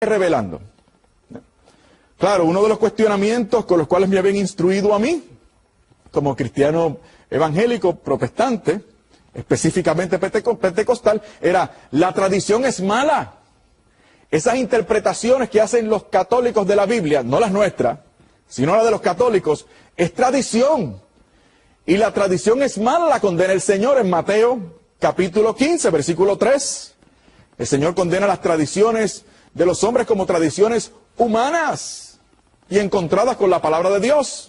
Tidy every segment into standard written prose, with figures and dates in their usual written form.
revelando. Claro, uno de los cuestionamientos con los cuales me habían instruido a mí, como cristiano evangélico protestante, específicamente pentecostal, era: la tradición es mala. Esas interpretaciones que hacen los católicos de la Biblia, no las nuestras, sino las de los católicos, es tradición. Y la tradición es mala, la condena el Señor en Mateo capítulo 15, versículo 3. El Señor condena las tradiciones de los hombres como tradiciones humanas y encontradas con la palabra de Dios.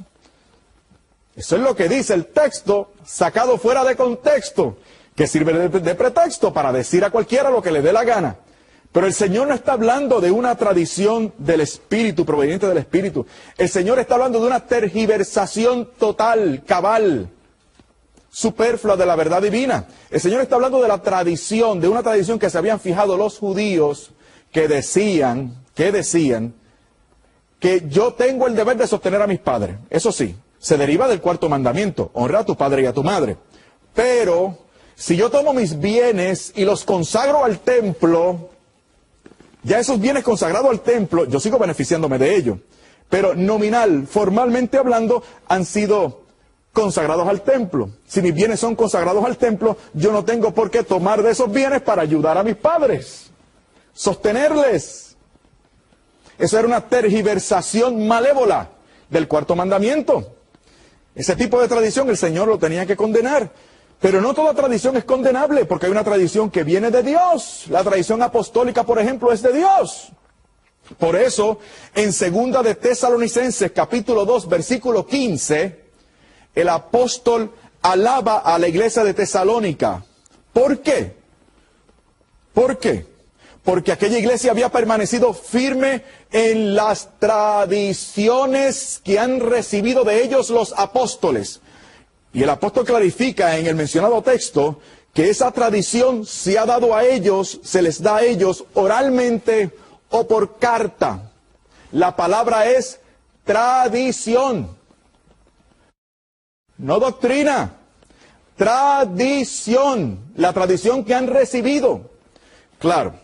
Eso es lo que dice el texto, sacado fuera de contexto, que sirve de pretexto para decir a cualquiera lo que le dé la gana. Pero el Señor no está hablando de una tradición del Espíritu, proveniente del Espíritu. El Señor está hablando de una tergiversación total, cabal, superflua de la verdad divina. El Señor está hablando de la tradición, de una tradición que se habían fijado los judíos, que decían que yo tengo el deber de sostener a mis padres. Eso sí, se deriva del cuarto mandamiento: honra a tu padre y a tu madre. Pero si yo tomo mis bienes y los consagro al templo, ya esos bienes consagrados al templo, yo sigo beneficiándome de ellos. Pero nominal, formalmente hablando, han sido consagrados al templo. Si mis bienes son consagrados al templo, yo no tengo por qué tomar de esos bienes para ayudar a mis padres, sostenerles. Eso era una tergiversación malévola del cuarto mandamiento. Ese tipo de tradición el Señor lo tenía que condenar. Pero no toda tradición es condenable, porque hay una tradición que viene de Dios. La tradición apostólica, por ejemplo, es de Dios. Por eso, en 2 de Tesalonicenses, capítulo 2, versículo 15, el apóstol alaba a la iglesia de Tesalónica. ¿Por qué? ¿Por qué? Porque aquella iglesia había permanecido firme en las tradiciones que han recibido de ellos los apóstoles. Y el apóstol clarifica en el mencionado texto que esa tradición se ha dado a ellos, se les da a ellos oralmente o por carta. La palabra es tradición, no doctrina, tradición, la tradición que han recibido. Claro,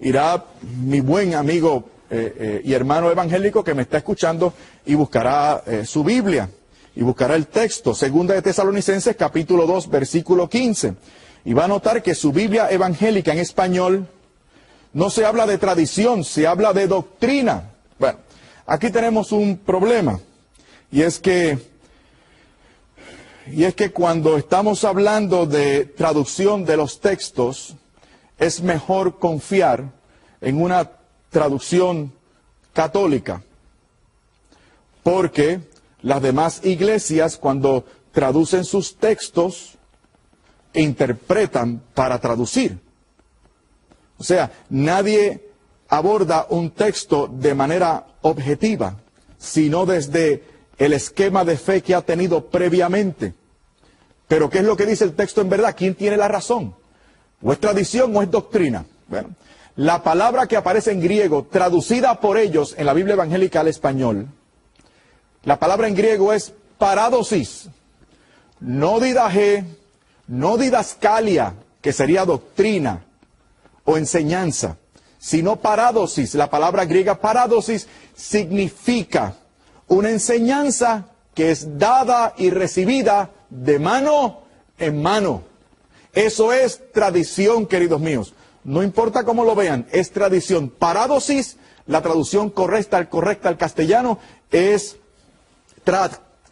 irá mi buen amigo y hermano evangélico que me está escuchando y buscará su Biblia. Y buscará el texto, 2 de Tesalonicenses, capítulo 2, versículo 15. Y va a notar que su Biblia evangélica en español no se habla de tradición, se habla de doctrina. Bueno, aquí tenemos un problema. Y es que cuando estamos hablando de traducción de los textos, es mejor confiar en una traducción católica. Porque las demás iglesias, cuando traducen sus textos, interpretan para traducir. O sea, nadie aborda un texto de manera objetiva, sino desde el esquema de fe que ha tenido previamente. Pero ¿qué es lo que dice el texto en verdad? ¿Quién tiene la razón? ¿O es tradición o es doctrina? Bueno, la palabra que aparece en griego, traducida por ellos en la Biblia evangélica al español, la palabra en griego es parádosis, no didaje, no didascalia, que sería doctrina o enseñanza, sino parádosis. La palabra griega parádosis significa una enseñanza que es dada y recibida de mano en mano. Eso es tradición, queridos míos. No importa cómo lo vean, es tradición. Parádosis, la traducción correcta al castellano, es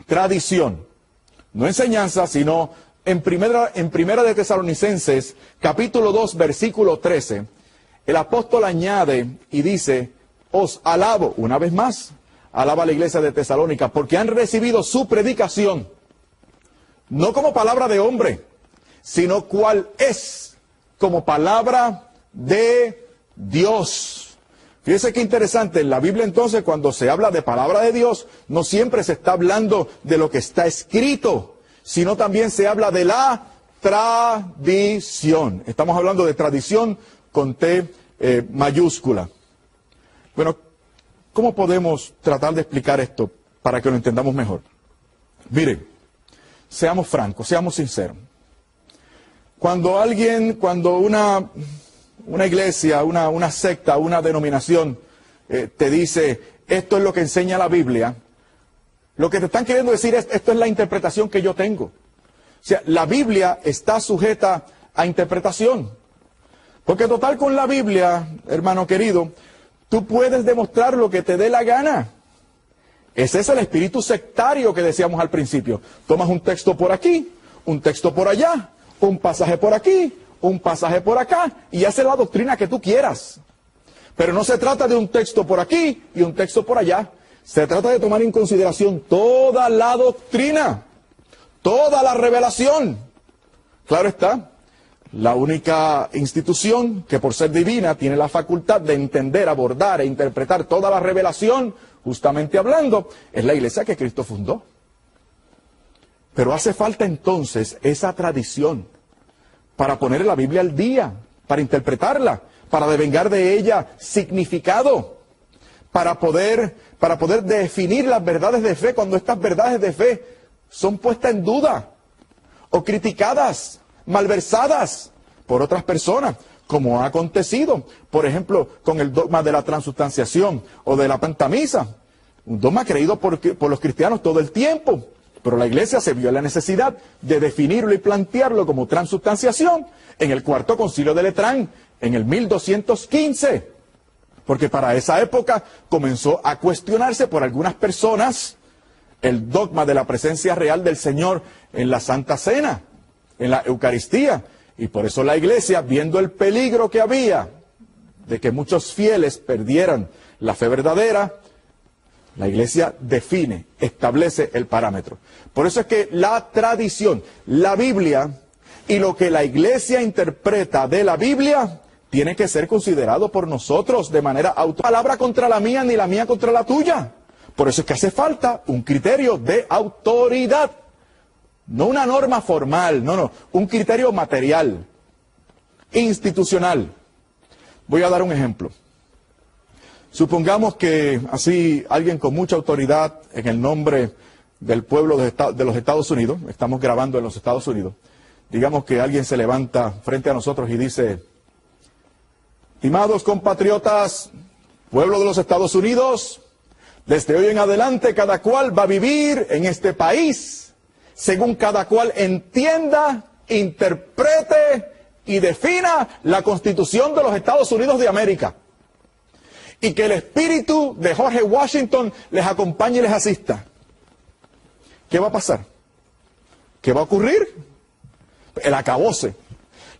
tradición, no enseñanza, sino en primera de Tesalonicenses, capítulo 2, versículo 13, el apóstol añade y dice: os alabo, una vez más, alaba a la iglesia de Tesalónica, porque han recibido su predicación, no como palabra de hombre, sino cual es, como palabra de Dios. Fíjese qué interesante, en la Biblia entonces cuando se habla de palabra de Dios, no siempre se está hablando de lo que está escrito, sino también se habla de la tradición. Estamos hablando de tradición con T mayúscula. Bueno, ¿cómo podemos tratar de explicar esto para que lo entendamos mejor? Miren, seamos francos, seamos sinceros. Cuando una iglesia, una secta, una denominación te dice, esto es lo que enseña la Biblia, lo que te están queriendo decir es, esto es la interpretación que yo tengo. O sea, la Biblia está sujeta a interpretación. Porque total, con la Biblia, hermano querido, tú puedes demostrar lo que te dé la gana. Ese es el espíritu sectario que decíamos al principio. Tomas un texto por aquí, un texto por allá, un pasaje por aquí, un pasaje por acá, y haces la doctrina que tú quieras. Pero no se trata de un texto por aquí y un texto por allá. Se trata de tomar en consideración toda la doctrina, toda la revelación. Claro está, la única institución que por ser divina tiene la facultad de entender, abordar e interpretar toda la revelación, justamente hablando, es la iglesia que Cristo fundó. Pero hace falta entonces esa tradición para poner la Biblia al día, para interpretarla, para devengar de ella significado, para poder definir las verdades de fe cuando estas verdades de fe son puestas en duda o criticadas, malversadas por otras personas, como ha acontecido, por ejemplo, con el dogma de la transubstanciación o de la pentamisa, un dogma creído por los cristianos todo el tiempo, pero la iglesia se vio en la necesidad de definirlo y plantearlo como transubstanciación en el Cuarto Concilio de Letrán, en el 1215, porque para esa época comenzó a cuestionarse por algunas personas el dogma de la presencia real del Señor en la Santa Cena, en la Eucaristía, y por eso la iglesia, viendo el peligro que había de que muchos fieles perdieran la fe verdadera, la iglesia define, establece el parámetro. Por eso es que la tradición, la Biblia y lo que la iglesia interpreta de la Biblia tiene que ser considerado por nosotros de manera autónoma. Palabra contra la mía, ni la mía contra la tuya. Por eso es que hace falta un criterio de autoridad. No una norma formal, no, un criterio material, institucional. Voy a dar un ejemplo. Supongamos que así alguien con mucha autoridad en el nombre del pueblo de los Estados Unidos, estamos grabando en los Estados Unidos, digamos que alguien se levanta frente a nosotros y dice, estimados compatriotas, pueblo de los Estados Unidos, desde hoy en adelante cada cual va a vivir en este país según cada cual entienda, interprete y defina la Constitución de los Estados Unidos de América. Y que el espíritu de George Washington les acompañe y les asista. ¿Qué va a pasar? ¿Qué va a ocurrir? El acabose.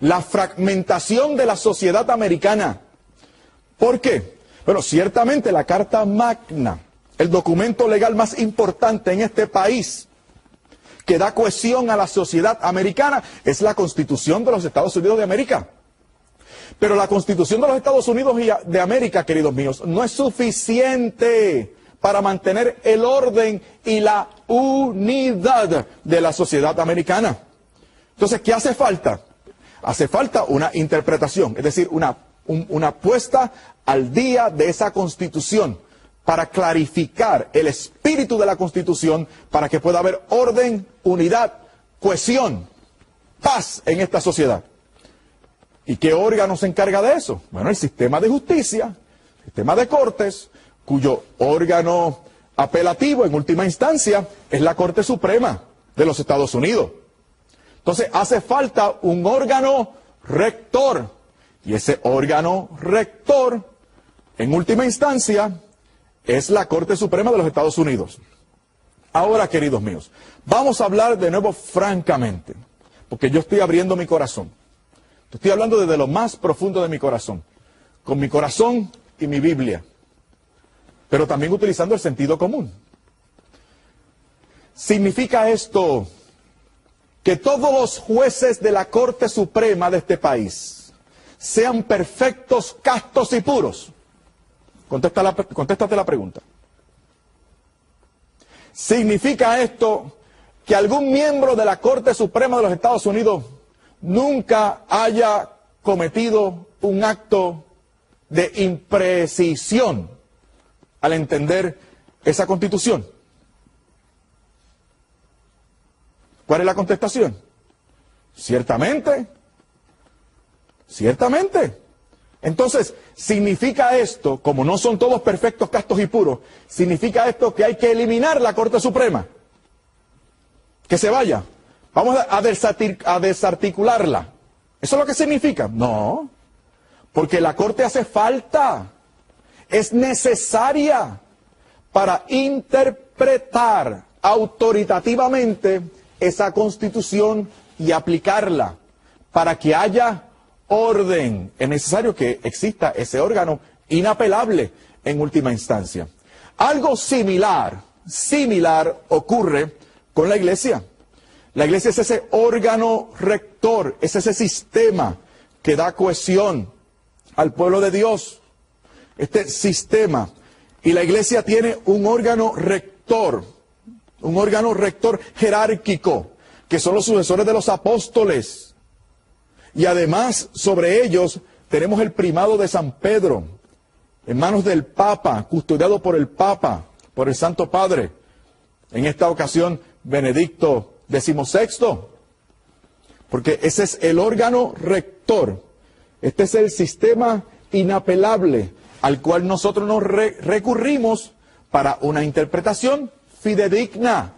La fragmentación de la sociedad americana. ¿Por qué? Bueno, ciertamente la Carta Magna, el documento legal más importante en este país, que da cohesión a la sociedad americana, es la Constitución de los Estados Unidos de América. Pero la Constitución de los Estados Unidos de América, queridos míos, no es suficiente para mantener el orden y la unidad de la sociedad americana. Entonces, ¿qué hace falta? Hace falta una interpretación, es decir, una puesta al día de esa Constitución para clarificar el espíritu de la Constitución, para que pueda haber orden, unidad, cohesión, paz en esta sociedad. ¿Y qué órgano se encarga de eso? Bueno, el sistema de justicia, el sistema de cortes, cuyo órgano apelativo en última instancia es la Corte Suprema de los Estados Unidos. Entonces hace falta un órgano rector, y ese órgano rector en última instancia es la Corte Suprema de los Estados Unidos. Ahora, queridos míos, vamos a hablar de nuevo francamente, porque yo estoy abriendo mi corazón. Estoy hablando desde lo más profundo de mi corazón, con mi corazón y mi Biblia, pero también utilizando el sentido común. ¿Significa esto que todos los jueces de la Corte Suprema de este país sean perfectos, castos y puros? Contéstate la pregunta. ¿Significa esto que algún miembro de la Corte Suprema de los Estados Unidos nunca haya cometido un acto de imprecisión al entender esa Constitución? ¿Cuál es la contestación? Ciertamente. Entonces, significa esto, como no son todos perfectos, castos y puros, significa esto que hay que eliminar la Corte Suprema. Que se vaya. Vamos a desarticularla. ¿Eso es lo que significa? No. Porque la Corte hace falta. Es necesaria para interpretar autoritativamente esa Constitución y aplicarla. Para que haya orden. Es necesario que exista ese órgano inapelable en última instancia. Algo similar ocurre con la Iglesia. La Iglesia es ese órgano rector, es ese sistema que da cohesión al pueblo de Dios. Este sistema. Y la Iglesia tiene un órgano rector jerárquico, que son los sucesores de los apóstoles. Y además, sobre ellos, tenemos el primado de San Pedro, en manos del Papa, custodiado por el Papa, por el Santo Padre. En esta ocasión, Benedicto XVI, porque ese es el órgano rector. Este es el sistema inapelable al cual nosotros nos recurrimos para una interpretación fidedigna.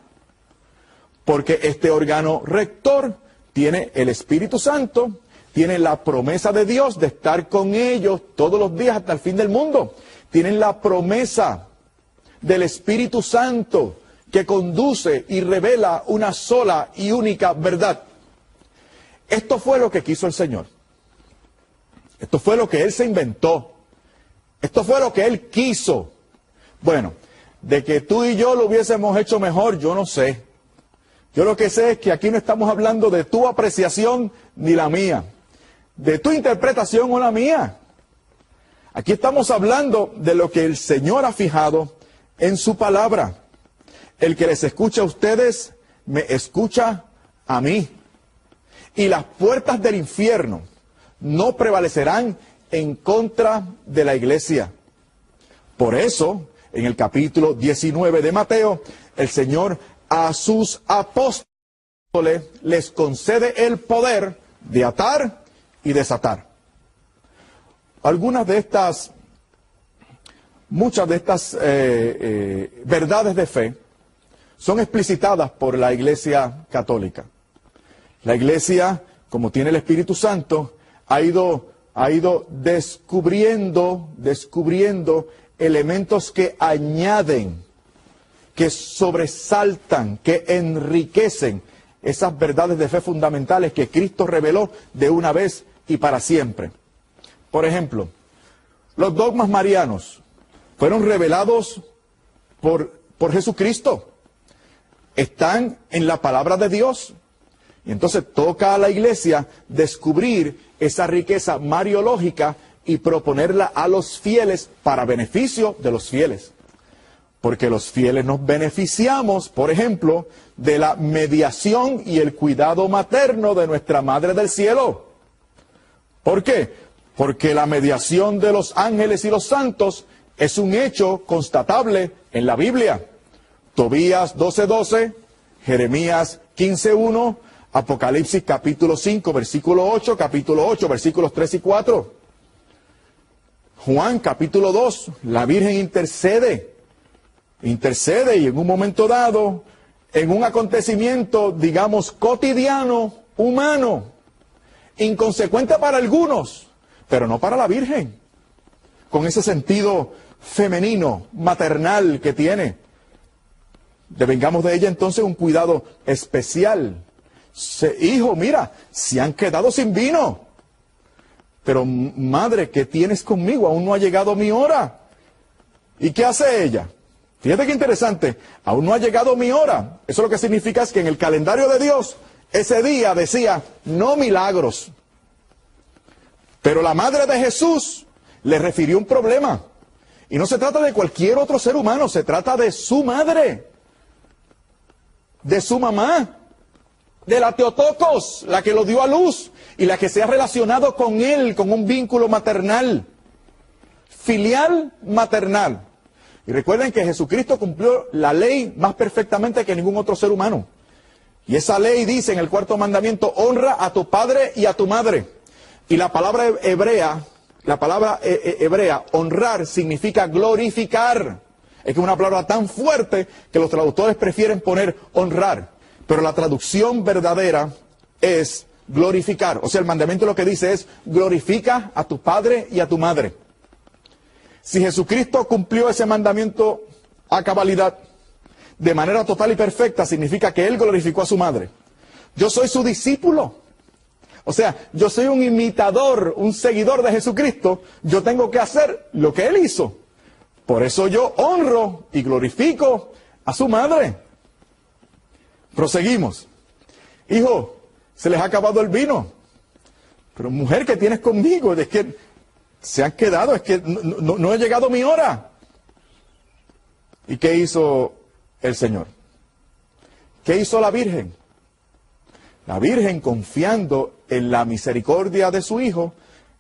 Porque este órgano rector tiene el Espíritu Santo, tiene la promesa de Dios de estar con ellos todos los días hasta el fin del mundo. Tienen la promesa del Espíritu Santo que conduce y revela una sola y única verdad. Esto fue lo que quiso el Señor. Esto fue lo que Él se inventó. Esto fue lo que Él quiso. Bueno, de que tú y yo lo hubiésemos hecho mejor, yo no sé. Yo lo que sé es que aquí no estamos hablando de tu apreciación ni la mía. De tu interpretación o la mía. Aquí estamos hablando de lo que el Señor ha fijado en su palabra. El que les escucha a ustedes, me escucha a mí. Y las puertas del infierno no prevalecerán en contra de la iglesia. Por eso, en el capítulo 19 de Mateo, el Señor a sus apóstoles les concede el poder de atar y desatar. Muchas de estas verdades de fe son explicitadas por la Iglesia Católica. La Iglesia, como tiene el Espíritu Santo, ha ido descubriendo elementos que añaden, que sobresaltan, que enriquecen esas verdades de fe fundamentales que Cristo reveló de una vez y para siempre. Por ejemplo, los dogmas marianos fueron revelados por Jesucristo. Están en la palabra de Dios. Y entonces toca a la iglesia descubrir esa riqueza mariológica y proponerla a los fieles para beneficio de los fieles. Porque los fieles nos beneficiamos, por ejemplo, de la mediación y el cuidado materno de nuestra Madre del Cielo. ¿Por qué? Porque la mediación de los ángeles y los santos es un hecho constatable en la Biblia. Tobías 12:12, Jeremías 15:1, Apocalipsis capítulo 5, versículo 8, capítulo 8, versículos 3 y 4. Juan capítulo 2, la Virgen intercede y en un momento dado, en un acontecimiento, digamos, cotidiano, humano, inconsecuente para algunos, pero no para la Virgen, con ese sentido femenino, maternal que tiene. Devengamos de ella entonces un cuidado especial. Hijo, mira, se han quedado sin vino. Pero madre, ¿qué tienes conmigo? Aún no ha llegado mi hora. ¿Y qué hace ella? Fíjate qué interesante, aún no ha llegado mi hora. Eso lo que significa es que en el calendario de Dios, ese día decía, no milagros. Pero la madre de Jesús le refirió un problema. Y no se trata de cualquier otro ser humano, se trata de su madre, de su mamá, de la Teotocos, la que lo dio a luz y la que se ha relacionado con él, con un vínculo maternal, filial maternal. Y recuerden que Jesucristo cumplió la ley más perfectamente que ningún otro ser humano. Y esa ley dice en el 4º mandamiento, honra a tu padre y a tu madre. Y la palabra hebrea La palabra hebrea, honrar, significa glorificar. Es que es una palabra tan fuerte que los traductores prefieren poner honrar. Pero la traducción verdadera es glorificar. O sea, el mandamiento lo que dice es, glorifica a tu padre y a tu madre. Si Jesucristo cumplió ese mandamiento a cabalidad, de manera total y perfecta, significa que Él glorificó a su madre. Yo soy su discípulo. O sea, yo soy un imitador, un seguidor de Jesucristo. Yo tengo que hacer lo que Él hizo. Por eso yo honro y glorifico a su madre. Proseguimos. Hijo, se les ha acabado el vino. Pero mujer, ¿qué tienes conmigo? Es que se han quedado, es que no ha llegado mi hora. ¿Y qué hizo el Señor? ¿Qué hizo la Virgen? La Virgen, confiando en la misericordia de su Hijo,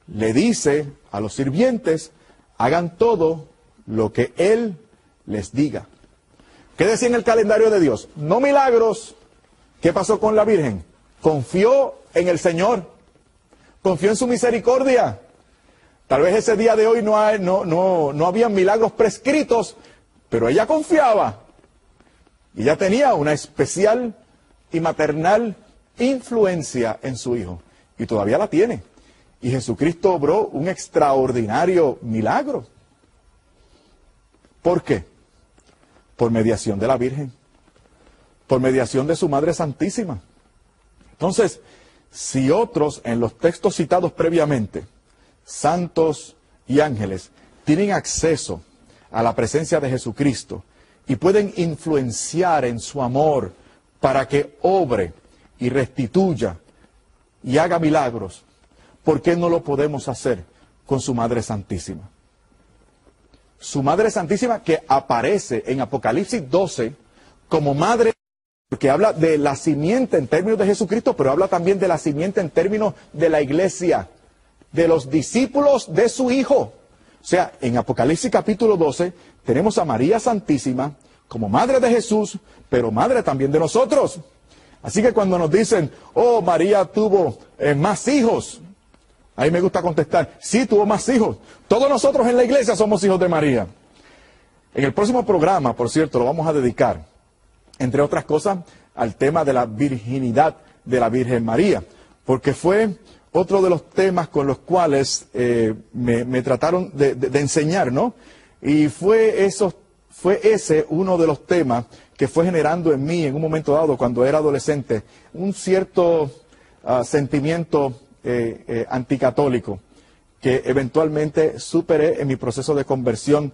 le dice a los sirvientes, hagan todo lo que Él les diga. ¿Qué decía en el calendario de Dios? No milagros. ¿Qué pasó con la Virgen? Confió en el Señor. Confió en su misericordia. Tal vez ese día de hoy no había milagros prescritos, pero ella confiaba. Y ella tenía una especial y maternal influencia en su Hijo. Y todavía la tiene. Y Jesucristo obró un extraordinario milagro. ¿Por qué? Por mediación de la Virgen. Por mediación de su Madre Santísima. Entonces, si otros en los textos citados previamente, santos y ángeles, tienen acceso a la presencia de Jesucristo y pueden influenciar en su amor para que obre y restituya y haga milagros, ¿por qué no lo podemos hacer con su Madre Santísima? Su Madre Santísima que aparece en Apocalipsis 12 como Madre, porque habla de la simiente en términos de Jesucristo, pero habla también de la simiente en términos de la iglesia, de los discípulos de su Hijo. O sea, en Apocalipsis capítulo 12 tenemos a María Santísima como Madre de Jesús, pero Madre también de nosotros. Así que cuando nos dicen, oh, María tuvo más hijos, a mí me gusta contestar, sí, tuvo más hijos. Todos nosotros en la iglesia somos hijos de María. En el próximo programa, por cierto, lo vamos a dedicar, entre otras cosas, al tema de la virginidad de la Virgen María, porque fue otro de los temas con los cuales me trataron de enseñar, ¿no? Y fue ese uno de los temas que fue generando en mí en un momento dado, cuando era adolescente, un cierto sentimiento anticatólico que eventualmente superé en mi proceso de conversión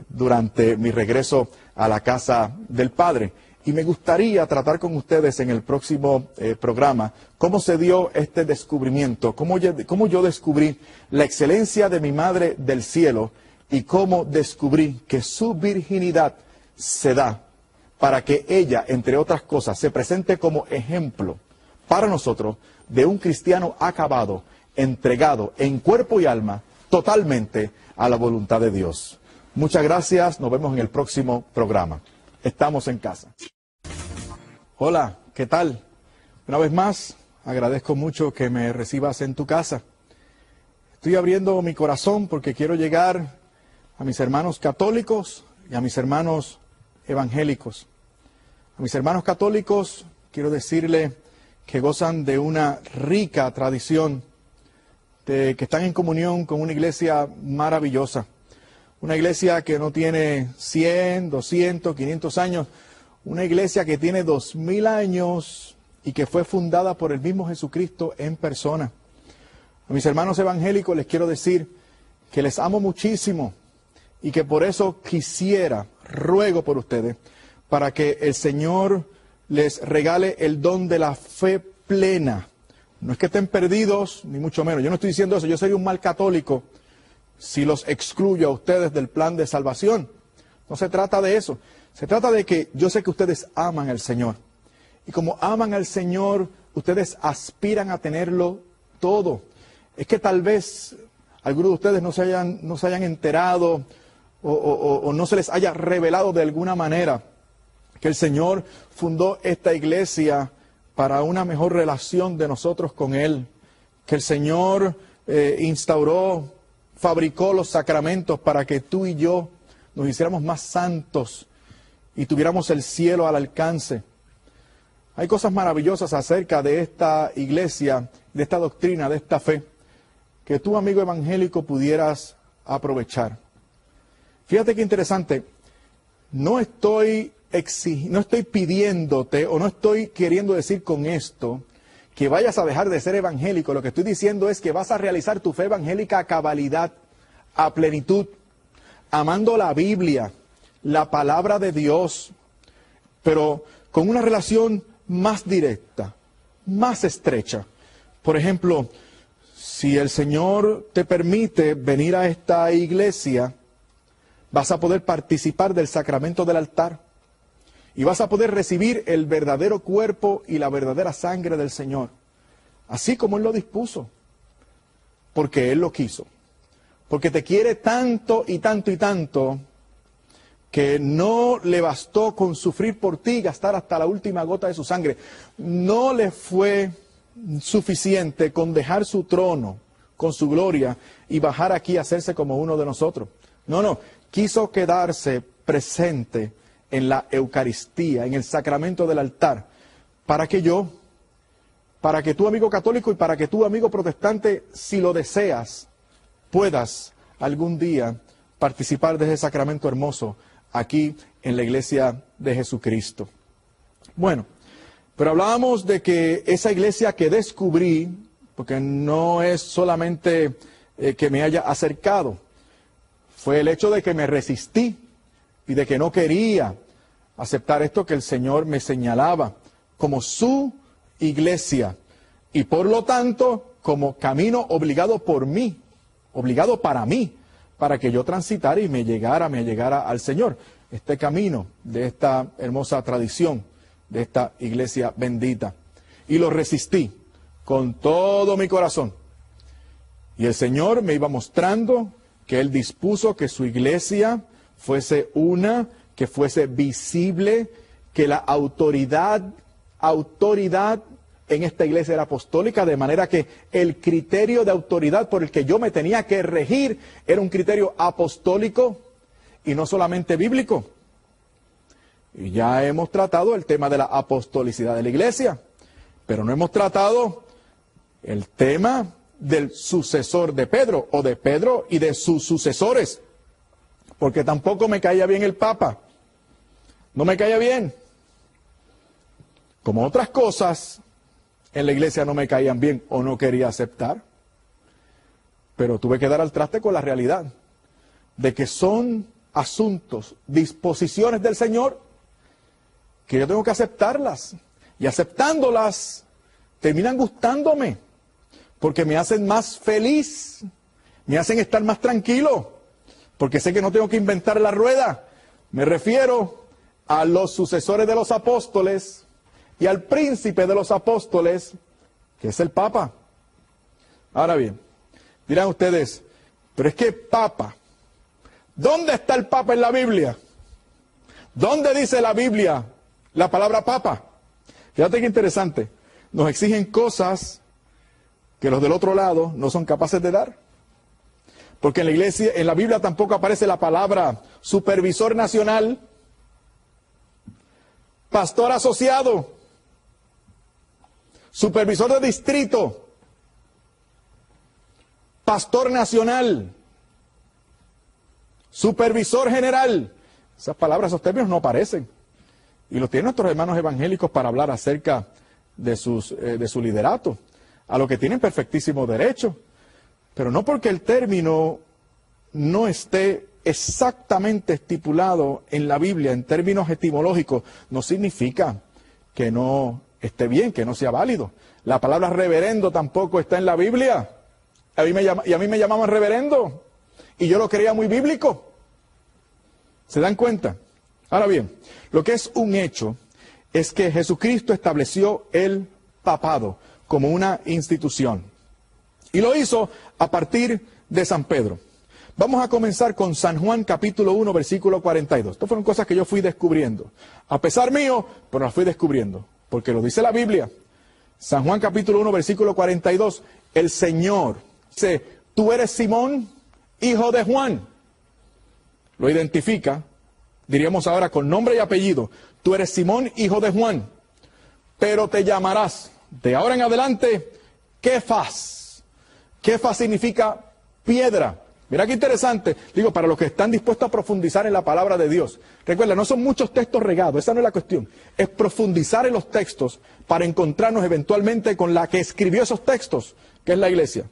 durante mi regreso a la casa del Padre. Y me gustaría tratar con ustedes en el próximo programa cómo se dio este descubrimiento, cómo yo descubrí la excelencia de mi Madre del Cielo y cómo descubrí que su virginidad se da para que ella, entre otras cosas, se presente como ejemplo para nosotros de un cristiano acabado, entregado en cuerpo y alma totalmente a la voluntad de Dios. Muchas gracias, nos vemos en el próximo programa. Estamos en casa. Hola, ¿qué tal? Una vez más, agradezco mucho que me recibas en tu casa. Estoy abriendo mi corazón porque quiero llegar a mis hermanos católicos y a mis hermanos evangélicos. A mis hermanos católicos quiero decirle que gozan de una rica tradición, que están en comunión con una iglesia maravillosa. Una iglesia que no tiene 100, 200, 500 años. Una iglesia que tiene 2000 años y que fue fundada por el mismo Jesucristo en persona. A mis hermanos evangélicos les quiero decir que les amo muchísimo y que por eso ruego por ustedes, para que el Señor les regale el don de la fe plena. No es que estén perdidos, ni mucho menos. Yo no estoy diciendo eso, yo sería un mal católico si los excluyo a ustedes del plan de salvación. No se trata de eso. Se trata de que yo sé que ustedes aman al Señor. Y como aman al Señor, ustedes aspiran a tenerlo todo. Es que tal vez algunos de ustedes no se hayan enterado o no se les haya revelado de alguna manera que el Señor fundó esta iglesia para una mejor relación de nosotros con Él. Que el Señor instauró, fabricó los sacramentos para que tú y yo nos hiciéramos más santos y tuviéramos el cielo al alcance. Hay cosas maravillosas acerca de esta iglesia, de esta doctrina, de esta fe, que tú, amigo evangélico, pudieras aprovechar. Fíjate qué interesante, no estoy pidiéndote o no estoy queriendo decir con esto que vayas a dejar de ser evangélico. Lo que estoy diciendo es que vas a realizar tu fe evangélica a cabalidad, a plenitud, amando la Biblia, la palabra de Dios, pero con una relación más directa, más estrecha. Por ejemplo, si el Señor te permite venir a esta iglesia, vas a poder participar del sacramento del altar y vas a poder recibir el verdadero cuerpo y la verdadera sangre del Señor, así como Él lo dispuso, porque Él lo quiso, porque te quiere tanto y tanto y tanto, que no le bastó con sufrir por ti, gastar hasta la última gota de su sangre. No le fue suficiente con dejar su trono, con su gloria, y bajar aquí a hacerse como uno de nosotros. No, quiso quedarse presente en la Eucaristía, en el sacramento del altar, para que tú, amigo católico, y para que tú, amigo protestante, si lo deseas, puedas algún día participar de ese sacramento hermoso aquí en la iglesia de Jesucristo. Bueno, pero hablábamos de que esa iglesia que descubrí, porque no es solamente que me haya acercado, fue el hecho de que me resistí y de que no quería aceptar esto que el Señor me señalaba como su iglesia y por lo tanto como camino obligado por mí, obligado para mí, para que yo transitara y me llegara al Señor. Este camino de esta hermosa tradición, de esta iglesia bendita. Y lo resistí con todo mi corazón. Y el Señor me iba mostrando que Él dispuso que su iglesia fuese una, que fuese visible, que la autoridad en esta iglesia era apostólica, de manera que el criterio de autoridad por el que yo me tenía que regir era un criterio apostólico y no solamente bíblico. Y ya hemos tratado el tema de la apostolicidad de la iglesia, pero no hemos tratado el tema del sucesor de Pedro, o de Pedro y de sus sucesores, porque tampoco me caía bien el Papa, no me caía bien, como otras cosas en la iglesia no me caían bien o no quería aceptar, pero tuve que dar al traste con la realidad de que son asuntos, disposiciones del Señor, que yo tengo que aceptarlas, y aceptándolas terminan gustándome, porque me hacen más feliz, me hacen estar más tranquilo, porque sé que no tengo que inventar la rueda. Me refiero a los sucesores de los apóstoles y al príncipe de los apóstoles, que es el Papa. Ahora bien, dirán ustedes, pero es que Papa, ¿dónde está el Papa en la Biblia? ¿Dónde dice la Biblia la palabra Papa? Fíjate qué interesante, nos exigen cosas que los del otro lado no son capaces de dar. Porque en la iglesia, en la Biblia tampoco aparece la palabra supervisor nacional, pastor asociado, supervisor de distrito, pastor nacional, supervisor general. Esas palabras, esos términos no aparecen. Y los tienen nuestros hermanos evangélicos para hablar acerca de su liderato, a lo que tienen perfectísimo derecho. Pero no porque el término no esté exactamente estipulado en la Biblia en términos etimológicos, no significa que no esté bien, que no sea válido. La palabra reverendo tampoco está en la Biblia. A mí me llamaban reverendo y yo lo creía muy bíblico. ¿Se dan cuenta? Ahora bien, lo que es un hecho es que Jesucristo estableció el papado como una institución. Y lo hizo a partir de San Pedro. Vamos a comenzar con San Juan capítulo 1, versículo 42. Estas fueron cosas que yo fui descubriendo. A pesar mío, pero las fui descubriendo. Porque lo dice la Biblia. San Juan capítulo 1, versículo 42. El Señor, Dice, tú eres Simón, hijo de Juan. Lo identifica, diríamos ahora con nombre y apellido. Tú eres Simón, hijo de Juan, pero te llamarás de ahora en adelante Kefas. Kefas significa piedra. Mira qué interesante, digo, para los que están dispuestos a profundizar en la palabra de Dios. Recuerda, no son muchos textos regados, esa no es la cuestión. Es profundizar en los textos para encontrarnos eventualmente con la que escribió esos textos, que es la iglesia.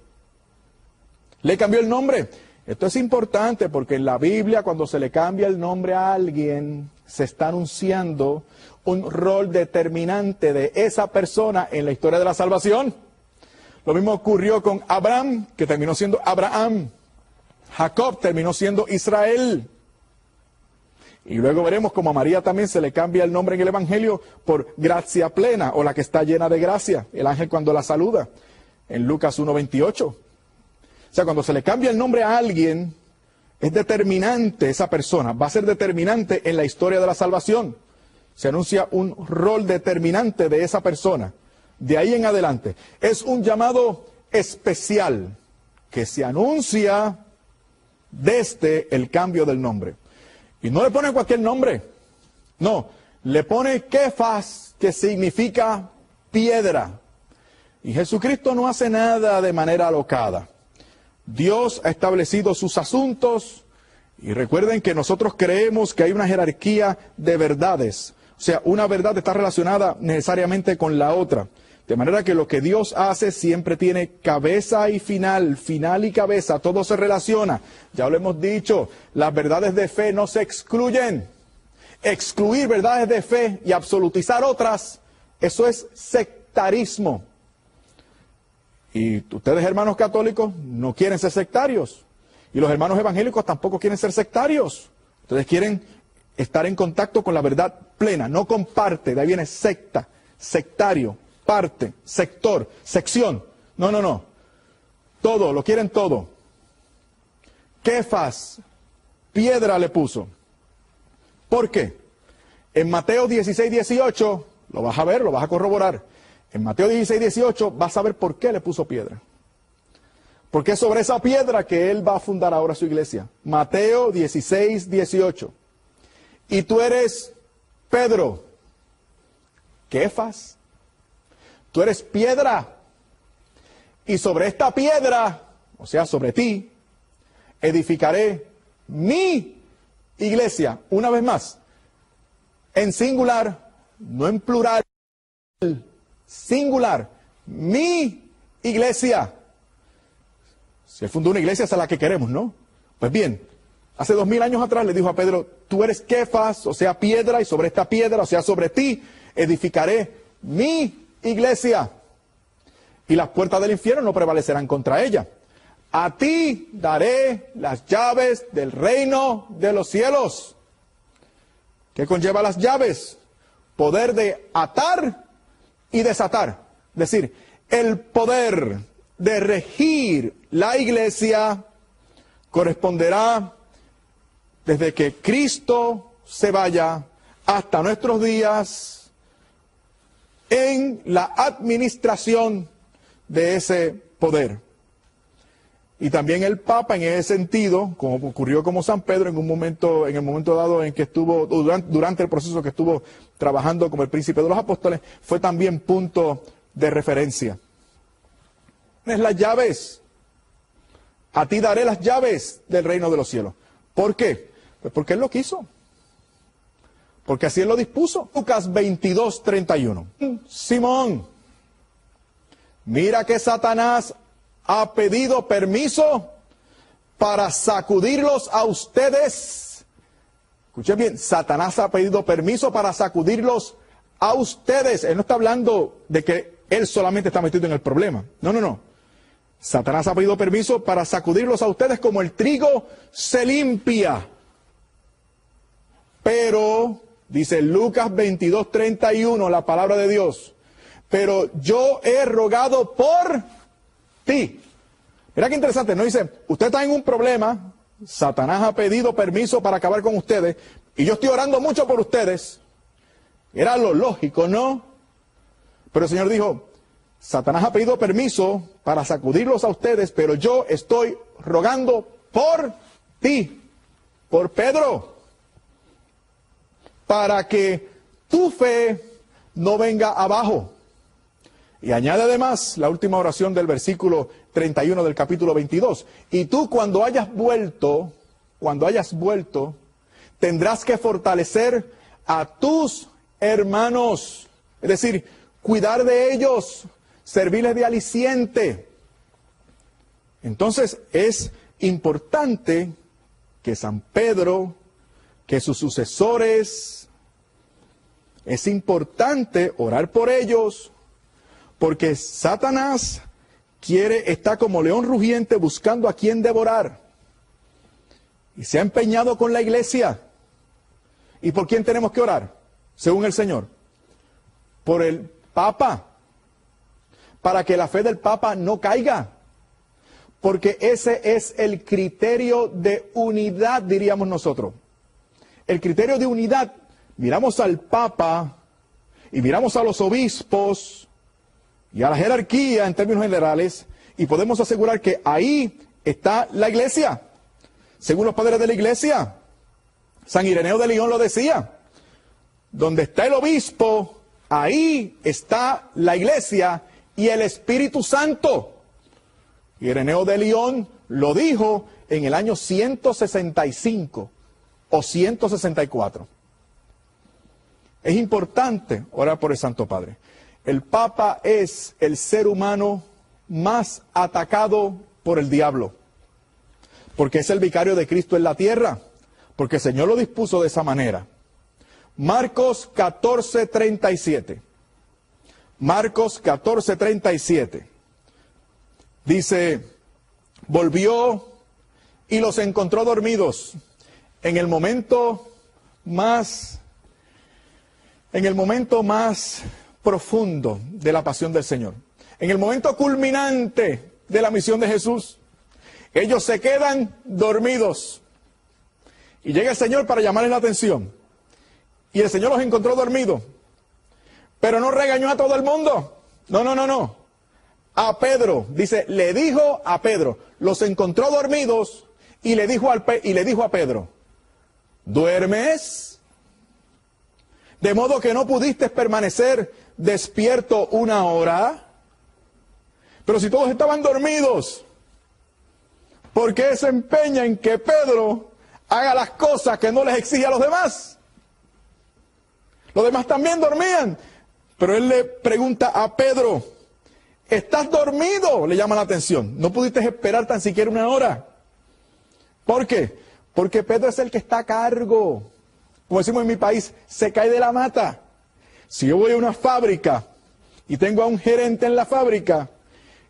¿Le cambió el nombre? Esto es importante porque en la Biblia, cuando se le cambia el nombre a alguien, se está anunciando un rol determinante de esa persona en la historia de la salvación. Lo mismo ocurrió con Abraham, que terminó siendo Abraham. Jacob terminó siendo Israel. Y luego veremos cómo a María también se le cambia el nombre en el Evangelio por gracia plena, o la que está llena de gracia, el ángel cuando la saluda, en Lucas 1:28. O sea, cuando se le cambia el nombre a alguien, es determinante esa persona, va a ser determinante en la historia de la salvación. Se anuncia un rol determinante de esa persona. De ahí en adelante, es un llamado especial que se anuncia desde el cambio del nombre. Y no le pone cualquier nombre, no, le pone Kefas, que significa piedra. Y Jesucristo no hace nada de manera alocada. Dios ha establecido sus asuntos, y recuerden que nosotros creemos que hay una jerarquía de verdades. O sea, una verdad está relacionada necesariamente con la otra. De manera que lo que Dios hace siempre tiene cabeza y final, final y cabeza, todo se relaciona. Ya lo hemos dicho, las verdades de fe no se excluyen. Excluir verdades de fe y absolutizar otras, eso es sectarismo. Y ustedes, hermanos católicos, no quieren ser sectarios. Y los hermanos evangélicos tampoco quieren ser sectarios. Ustedes quieren estar en contacto con la verdad plena, no con parte. De ahí viene secta, sectario, parte, sector, sección. No, no, no. Todo, lo quieren todo. Kefas, piedra le puso. ¿Por qué? En Mateo 16:18, lo vas a ver, lo vas a corroborar. En Mateo 16:18 vas a ver por qué le puso piedra. Porque es sobre esa piedra que él va a fundar ahora su iglesia. Mateo 16:18. Y tú eres Pedro, Kefas. Tú eres piedra. Y sobre esta piedra, o sea, sobre ti, edificaré mi iglesia. Una vez más, en singular, no en plural, singular, mi iglesia. Si él fundó una iglesia, esa es la que queremos, ¿no? Pues bien, hace 2000 años atrás le dijo a Pedro, tú eres Kefas, o sea, piedra, y sobre esta piedra, o sea, sobre ti, edificaré mi iglesia. Y las puertas del infierno no prevalecerán contra ella. A ti daré las llaves del reino de los cielos. ¿Qué conlleva las llaves? Poder de atar y desatar. Es decir, el poder de regir la iglesia corresponderá desde que Cristo se vaya hasta nuestros días en la administración de ese poder. Y también el Papa, en ese sentido, como ocurrió como San Pedro en el momento dado en que estuvo, durante el proceso que estuvo trabajando como el príncipe de los apóstoles, fue también punto de referencia. Tienes las llaves. A ti daré las llaves del reino de los cielos. ¿Por qué? Pues porque Él lo quiso. Porque así Él lo dispuso. Lucas 22:31. Simón, mira que Satanás ha pedido permiso para sacudirlos a ustedes. Escuchen bien, Satanás ha pedido permiso para sacudirlos a ustedes. Él no está hablando de que él solamente está metido en el problema. No, no, no. Satanás ha pedido permiso para sacudirlos a ustedes como el trigo se limpia. Pero, dice Lucas 22:31, la palabra de Dios, pero yo he rogado por ti. Mira qué interesante, no dice, usted está en un problema, Satanás ha pedido permiso para acabar con ustedes, y yo estoy orando mucho por ustedes. Era lo lógico, ¿no? Pero el Señor dijo, Satanás ha pedido permiso para sacudirlos a ustedes, pero yo estoy rogando por ti, por Pedro, para que tu fe no venga abajo. Y añade además la última oración del versículo 31 del capítulo 22. Y tú cuando hayas vuelto, tendrás que fortalecer a tus hermanos. Es decir, cuidar de ellos, servirles de aliciente. Entonces es importante que San Pedro, que sus sucesores, es importante orar por ellos, porque Satanás está como león rugiente buscando a quien devorar. Y se ha empeñado con la iglesia. ¿Y por quién tenemos que orar? Según el Señor. Por el Papa. Para que la fe del Papa no caiga. Porque ese es el criterio de unidad, diríamos nosotros. El criterio de unidad. Miramos al Papa y miramos a los obispos y a la jerarquía en términos generales, y podemos asegurar que ahí está la iglesia, según los padres de la iglesia. San Ireneo de Lyon lo decía, donde está el obispo, ahí está la iglesia y el Espíritu Santo. Ireneo de Lyon lo dijo en el año 165 o 164. Es importante orar por el Santo Padre. El Papa es el ser humano más atacado por el diablo, porque es el vicario de Cristo en la tierra, porque el Señor lo dispuso de esa manera. Marcos 14:37. Marcos 14:37. Dice, volvió y los encontró dormidos en el momento más profundo de la pasión del Señor. En el momento culminante de la misión de Jesús, ellos se quedan dormidos. Y llega el Señor para llamarles la atención. Y el Señor los encontró dormidos. Pero no regañó a todo el mundo. No. A Pedro, dice, le dijo a Pedro, los encontró dormidos y le dijo a Pedro, ¿duermes? De modo que no pudiste permanecer despierto una hora. Pero si todos estaban dormidos, ¿por qué se empeña en que Pedro haga las cosas que no les exige a los demás? Los demás también dormían. Pero él le pregunta a Pedro, ¿estás dormido? Le llama la atención. No pudiste esperar tan siquiera una hora. ¿Por qué? Porque Pedro es el que está a cargo. Como decimos en mi país, se cae de la mata. Si yo voy a una fábrica y tengo a un gerente en la fábrica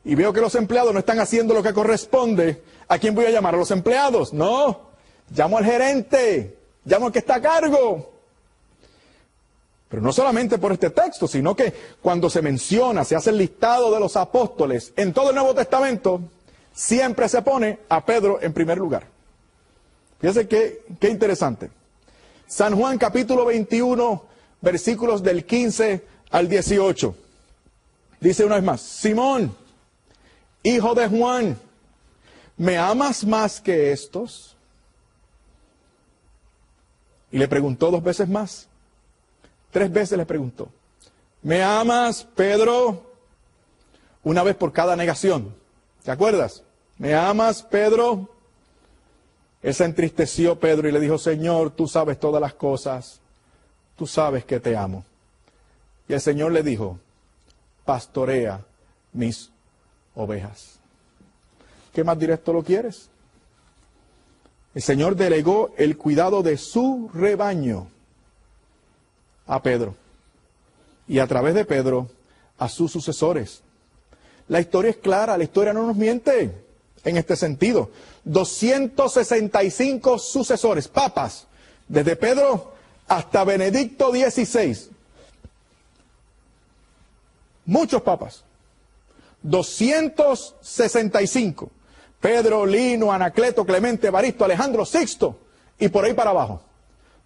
y veo que los empleados no están haciendo lo que corresponde, ¿a quién voy a llamar? ¿A los empleados? No, llamo al gerente, llamo al que está a cargo. Pero no solamente por este texto, sino que cuando se menciona, se hace el listado de los apóstoles en todo el Nuevo Testamento, siempre se pone a Pedro en primer lugar. Fíjense qué interesante. San Juan capítulo 21, versículos del 15 al 18. Dice una vez más, Simón, hijo de Juan, ¿me amas más que estos? Y le preguntó 2 veces más. 3 veces le preguntó, ¿me amas, Pedro? Una vez por cada negación. ¿Te acuerdas? ¿Me amas, Pedro? Él se entristeció, Pedro, y le dijo, Señor, tú sabes todas las cosas, tú sabes que te amo. Y el Señor le dijo, pastorea mis ovejas. ¿Qué más directo lo quieres? El Señor delegó el cuidado de su rebaño a Pedro, y a través de Pedro a sus sucesores. La historia es clara, la historia no nos miente en este sentido. 265 sucesores, papas, desde Pedro hasta Benedicto XVI. Muchos papas. 265. Pedro, Lino, Anacleto, Clemente, Evaristo, Alejandro, Sixto y por ahí para abajo.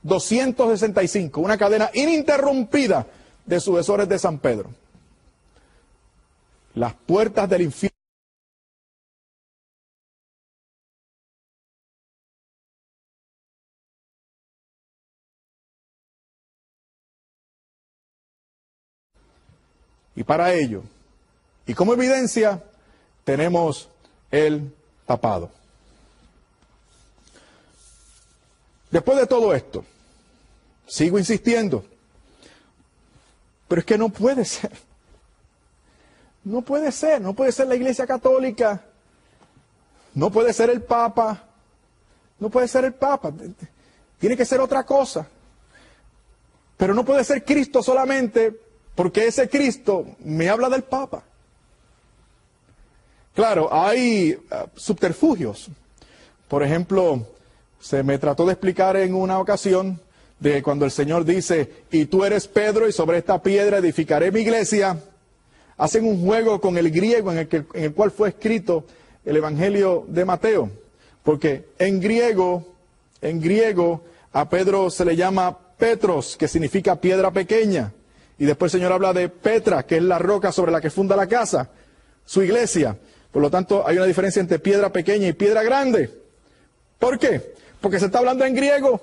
265, una cadena ininterrumpida de sucesores de San Pedro. las puertas del infierno. Y para ello, y como evidencia, tenemos el papado. Después de todo esto, sigo insistiendo, pero es que no puede ser. No puede ser la Iglesia Católica, no puede ser el Papa, no puede ser el Papa, tiene que ser otra cosa. Pero no puede ser Cristo solamente, porque ese Cristo me habla del Papa. Claro, hay subterfugios. Por ejemplo, se me trató de explicar en una ocasión de cuando el Señor dice, y tú eres Pedro y sobre esta piedra edificaré mi iglesia. Hacen un juego con el griego en el cual fue escrito el Evangelio de Mateo. Porque en griego a Pedro se le llama Petros, que significa piedra pequeña. Y después el Señor habla de Petra, que es la roca sobre la que funda la casa, su iglesia. Por lo tanto, hay una diferencia entre piedra pequeña y piedra grande. ¿Por qué? Porque se está hablando en griego.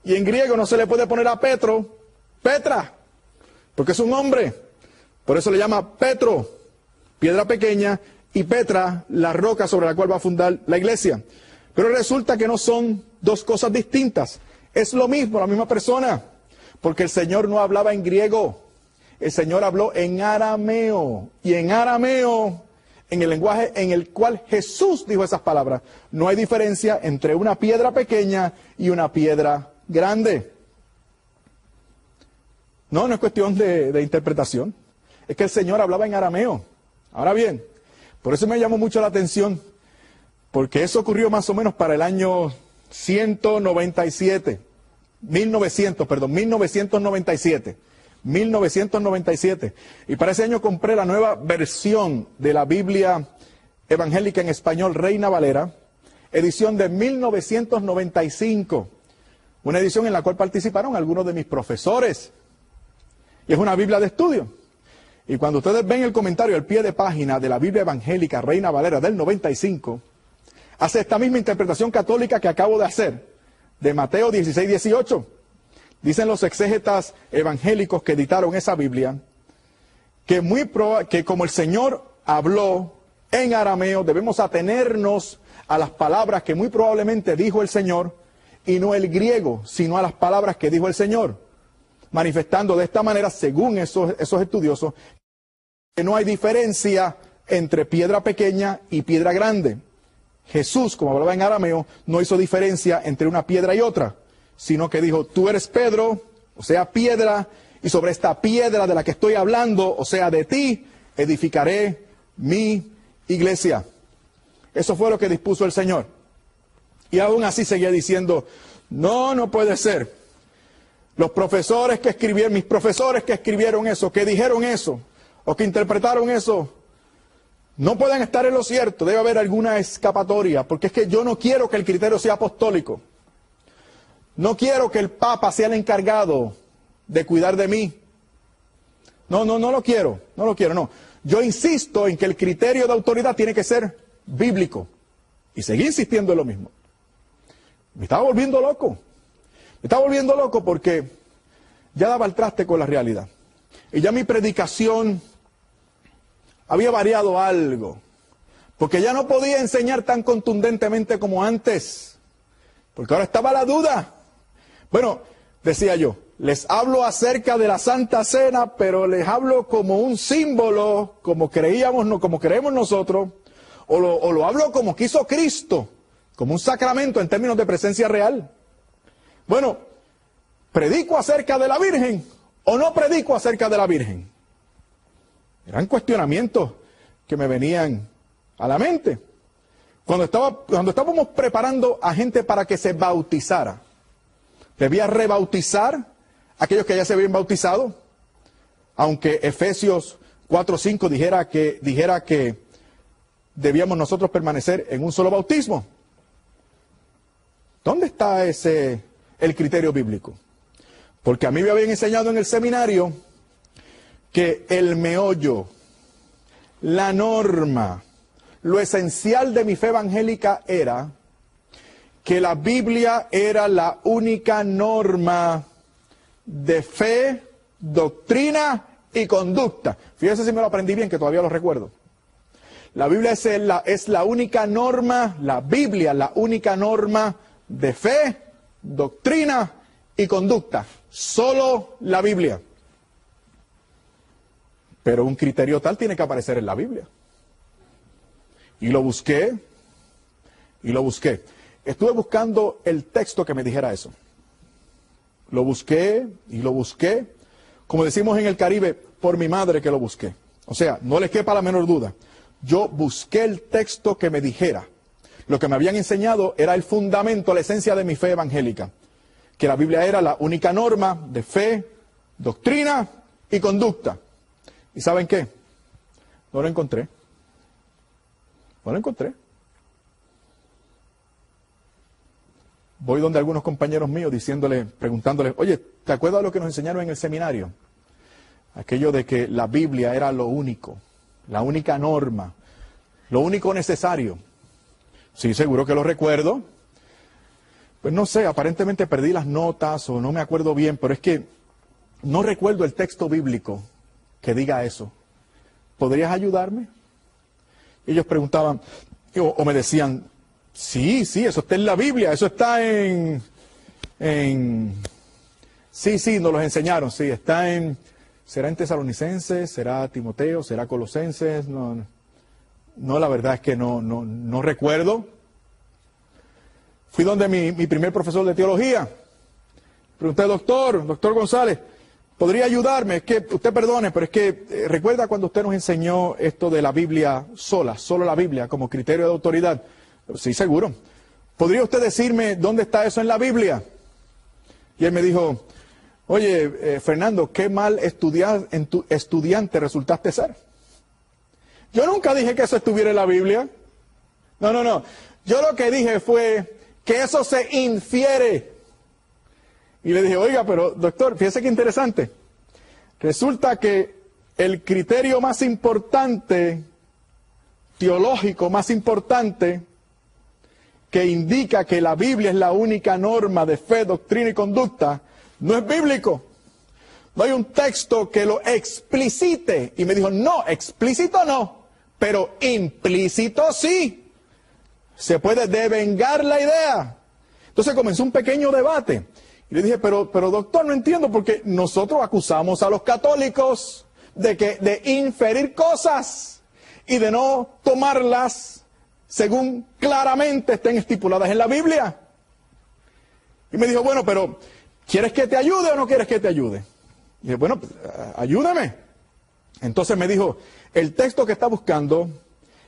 Y en griego no se le puede poner a Petro, Petra, porque es un hombre. Por eso le llama Petro, piedra pequeña, y Petra, la roca sobre la cual va a fundar la iglesia. Pero resulta que no son dos cosas distintas. Es lo mismo, la misma persona. Porque el Señor no hablaba en griego, el Señor habló en arameo. Y en arameo, en el lenguaje en el cual Jesús dijo esas palabras, no hay diferencia entre una piedra pequeña y una piedra grande. No es cuestión de interpretación. Es que el Señor hablaba en arameo. Ahora bien, por eso me llamó mucho la atención, porque eso ocurrió más o menos para el año 1997. 1997. Y para ese año compré la nueva versión de la Biblia evangélica en español, Reina Valera, edición de 1995. Una edición en la cual participaron algunos de mis profesores. Y es una Biblia de estudio. Y cuando ustedes ven el comentario al pie de página de la Biblia evangélica Reina Valera del 95, hace esta misma interpretación católica que acabo de hacer, de Mateo 16-18. Dicen los exégetas evangélicos que editaron esa Biblia, que como el Señor habló en arameo, debemos atenernos a las palabras que muy probablemente dijo el Señor, y no el griego, sino a las palabras que dijo el Señor, manifestando de esta manera, según esos estudiosos, que no hay diferencia entre piedra pequeña y piedra grande. Jesús, como hablaba en arameo, no hizo diferencia entre una piedra y otra, sino que dijo, tú eres Pedro, o sea, piedra, y sobre esta piedra de la que estoy hablando, o sea, de ti, edificaré mi iglesia. Eso fue lo que dispuso el Señor. Y aún así seguía diciendo, no puede ser. Los profesores que escribieron, mis profesores que escribieron eso, que dijeron eso, o que interpretaron eso, no pueden estar en lo cierto, debe haber alguna escapatoria, porque es que yo no quiero que el criterio sea apostólico. No quiero que el Papa sea el encargado de cuidar de mí. No lo quiero. Yo insisto en que el criterio de autoridad tiene que ser bíblico. Y seguí insistiendo en lo mismo. Me estaba volviendo loco porque ya daba el traste con la realidad. Y ya mi predicación había variado algo, porque ya no podía enseñar tan contundentemente como antes, porque ahora estaba la duda. Bueno, decía yo, les hablo acerca de la Santa Cena, pero les hablo como un símbolo, como creemos nosotros, o lo hablo como quiso Cristo, como un sacramento en términos de presencia real. Bueno, ¿predico acerca de la Virgen o no predico acerca de la Virgen? Eran cuestionamientos que me venían a la mente. Cuando estábamos preparando a gente para que se bautizara, ¿debía rebautizar a aquellos que ya se habían bautizado? Aunque Efesios 4:5 dijera que debíamos nosotros permanecer en un solo bautismo. ¿Dónde está el criterio bíblico? Porque a mí me habían enseñado en el seminario que el meollo, la norma. Lo esencial de mi fe evangélica era que la Biblia era la única norma de fe, doctrina y conducta. Fíjese si me lo aprendí bien, que todavía lo recuerdo. La Biblia es la única norma, la Biblia, la única norma de fe, doctrina y conducta. Solo la Biblia. Pero un criterio tal tiene que aparecer en la Biblia. Y lo busqué, y lo busqué. Estuve buscando el texto que me dijera eso. Lo busqué y lo busqué. Como decimos en el Caribe, por mi madre que lo busqué. O sea, no les quepa la menor duda. Yo busqué el texto que me dijera. Lo que me habían enseñado era el fundamento, la esencia de mi fe evangélica. Que la Biblia era la única norma de fe, doctrina y conducta. ¿Y saben qué? No lo encontré. No lo encontré. Voy donde algunos compañeros míos preguntándoles, oye, ¿te acuerdas de lo que nos enseñaron en el seminario? Aquello de que la Biblia era lo único, la única norma, lo único necesario. Sí, seguro que lo recuerdo. Pues no sé, aparentemente perdí las notas o no me acuerdo bien, pero es que no recuerdo el texto bíblico que diga eso. ¿Podrías ayudarme? Ellos preguntaban, o me decían, sí, eso está en la Biblia, eso está Sí, nos los enseñaron, sí, está ¿será en Tesalonicenses? ¿Será Timoteo? ¿Será Colosenses? No, la verdad es que no recuerdo. Fui donde mi primer profesor de teología. Pregunté, doctor González, ¿podría ayudarme? Es que, usted perdone, pero es que recuerda cuando usted nos enseñó esto de la Biblia solo la Biblia como criterio de autoridad. Sí, seguro. ¿Podría usted decirme dónde está eso en la Biblia? Y él me dijo, oye, Fernando, qué mal estudiante resultaste ser. Yo nunca dije que eso estuviera en la Biblia. No. Yo lo que dije fue que eso se infiere. Y le dije, oiga, pero doctor, fíjese qué interesante. Resulta que el criterio más importante, teológico más importante, que indica que la Biblia es la única norma de fe, doctrina y conducta, no es bíblico. No hay un texto que lo explicite. Y me dijo, no, explícito no, pero implícito sí. Se puede devengar la idea. Entonces comenzó un pequeño debate. Y le dije, pero doctor, no entiendo, porque nosotros acusamos a los católicos de inferir cosas y de no tomarlas según claramente estén estipuladas en la Biblia. Y me dijo, bueno, pero ¿quieres que te ayude o no quieres que te ayude? Y dije, bueno, ayúdame. Entonces me dijo, el texto que está buscando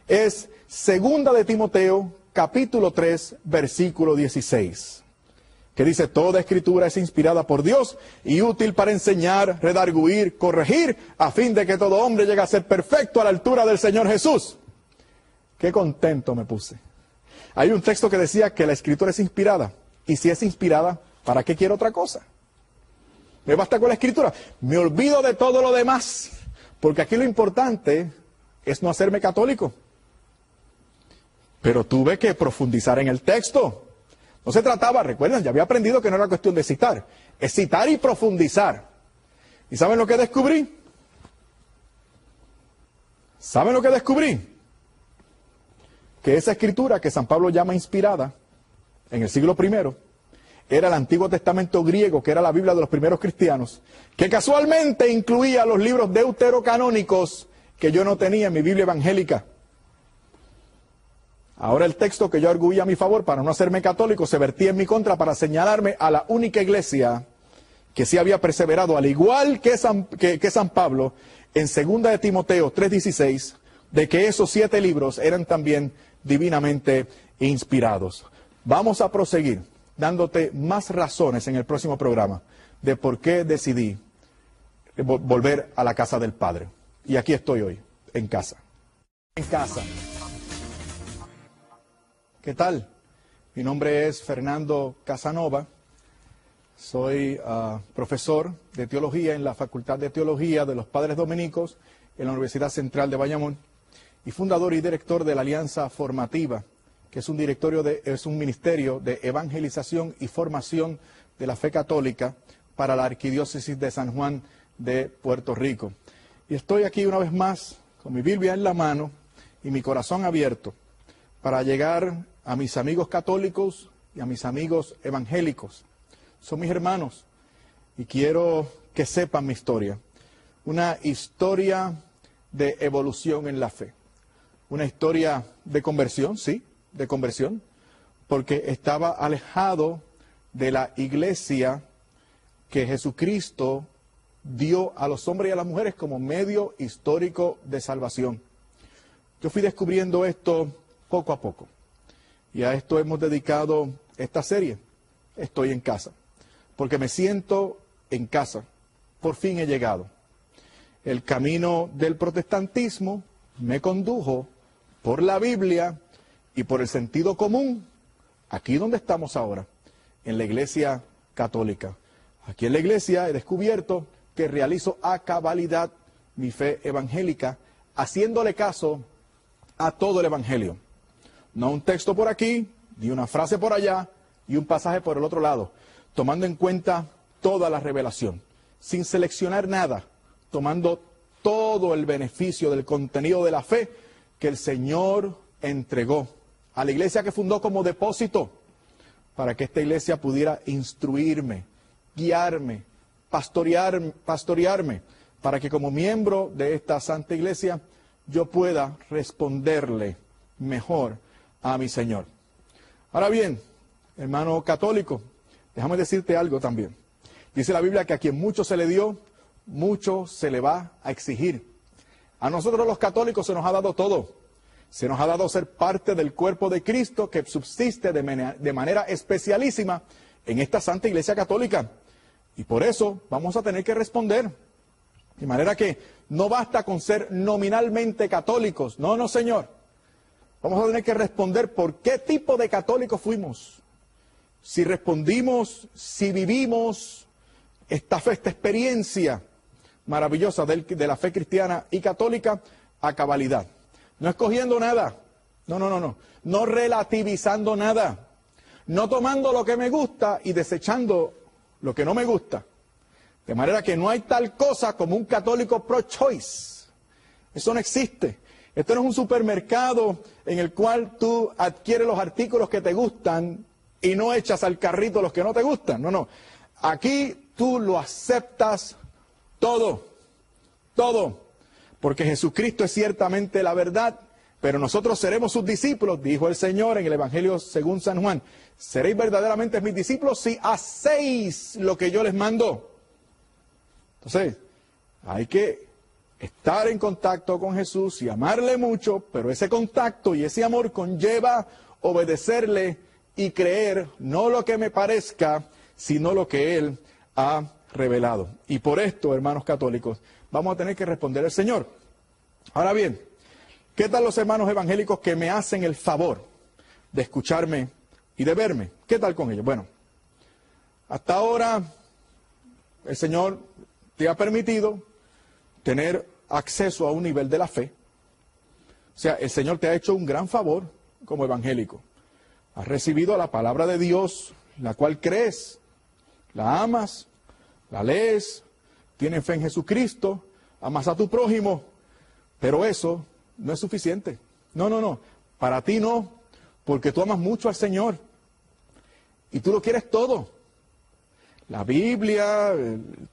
es 2 de Timoteo, capítulo 3, versículo 16. Que dice, toda escritura es inspirada por Dios y útil para enseñar, redarguir, corregir, a fin de que todo hombre llegue a ser perfecto a la altura del Señor Jesús. Qué contento me puse. Hay un texto que decía que la escritura es inspirada. Y si es inspirada, ¿para qué quiero otra cosa? Me basta con la escritura. Me olvido de todo lo demás. Porque aquí lo importante es no hacerme católico. Pero tuve que profundizar en el texto. No se trataba, recuerden, ya había aprendido que no era cuestión de citar. Es citar y profundizar. ¿Y saben lo que descubrí? ¿Saben lo que descubrí? Que esa escritura que San Pablo llama inspirada, en el siglo I, era el Antiguo Testamento griego, que era la Biblia de los primeros cristianos, que casualmente incluía los libros deuterocanónicos que yo no tenía en mi Biblia evangélica. Ahora el texto que yo arguía a mi favor para no hacerme católico se vertía en mi contra para señalarme a la única iglesia que sí había perseverado, al igual que San Pablo, en 2 de Timoteo 3:16, de que esos 7 libros eran también divinamente inspirados. Vamos a proseguir dándote más razones en el próximo programa de por qué decidí volver a la casa del Padre. Y aquí estoy hoy, en casa. En casa. ¿Qué tal? Mi nombre es Fernando Casanova. Soy profesor de teología en la Facultad de Teología de los Padres Dominicos en la Universidad Central de Bayamón. y fundador y director de la Alianza Formativa, que es un ministerio de evangelización y formación de la fe católica para la Arquidiócesis de San Juan de Puerto Rico. Y estoy aquí una vez más con mi Biblia en la mano y mi corazón abierto para llegar a mis amigos católicos y a mis amigos evangélicos. Son mis hermanos y quiero que sepan mi historia. Una historia de evolución en la fe. Una historia de conversión, sí, de conversión, porque estaba alejado de la iglesia que Jesucristo dio a los hombres y a las mujeres como medio histórico de salvación. Yo fui descubriendo esto poco a poco. Y a esto hemos dedicado esta serie. Estoy en casa. Porque me siento en casa. Por fin he llegado. El camino del protestantismo me condujo por la Biblia y por el sentido común, aquí donde estamos ahora, en la Iglesia Católica. Aquí en la Iglesia he descubierto que realizo a cabalidad mi fe evangélica, haciéndole caso a todo el Evangelio. No un texto por aquí, ni una frase por allá, y un pasaje por el otro lado, tomando en cuenta toda la revelación, sin seleccionar nada, tomando todo el beneficio del contenido de la fe que el Señor entregó a la iglesia que fundó como depósito, para que esta iglesia pudiera instruirme, guiarme, pastorearme, para que como miembro de esta santa iglesia yo pueda responderle mejor a mi Señor. Ahora bien, hermano católico, déjame decirte algo también. Dice la Biblia que a quien mucho se le dio, mucho se le va a exigir. A nosotros los católicos se nos ha dado todo. Se nos ha dado ser parte del cuerpo de Cristo que subsiste de manera especialísima en esta Santa Iglesia Católica. Y por eso vamos a tener que responder. De manera que no basta con ser nominalmente católicos. No, no, señor. Vamos a tener que responder por qué tipo de católicos fuimos. Si respondimos, si vivimos esta experiencia maravillosa de la fe cristiana y católica a cabalidad. No escogiendo nada, no relativizando nada, no tomando lo que me gusta y desechando lo que no me gusta. De manera que no hay tal cosa como un católico pro-choice. Eso no existe. Esto no es un supermercado en el cual tú adquieres los artículos que te gustan y no echas al carrito los que no te gustan. No. Aquí tú lo aceptas todo, porque Jesucristo es ciertamente la verdad, pero nosotros seremos sus discípulos, dijo el Señor en el Evangelio según San Juan. Seréis verdaderamente mis discípulos si hacéis lo que yo les mando. Entonces, hay que estar en contacto con Jesús y amarle mucho, pero ese contacto y ese amor conlleva obedecerle y creer no lo que me parezca, sino lo que Él ha revelado. Y por esto, hermanos católicos, vamos a tener que responder al Señor. Ahora bien, ¿qué tal los hermanos evangélicos que me hacen el favor de escucharme y de verme? ¿Qué tal con ellos? Bueno, hasta ahora el Señor te ha permitido tener acceso a un nivel de la fe. O sea, el Señor te ha hecho un gran favor como evangélico. Has recibido la palabra de Dios, la cual crees, la amas, la lees, tienes fe en Jesucristo, amas a tu prójimo, pero eso no es suficiente. No, para ti no, porque tú amas mucho al Señor y tú lo quieres todo. La Biblia,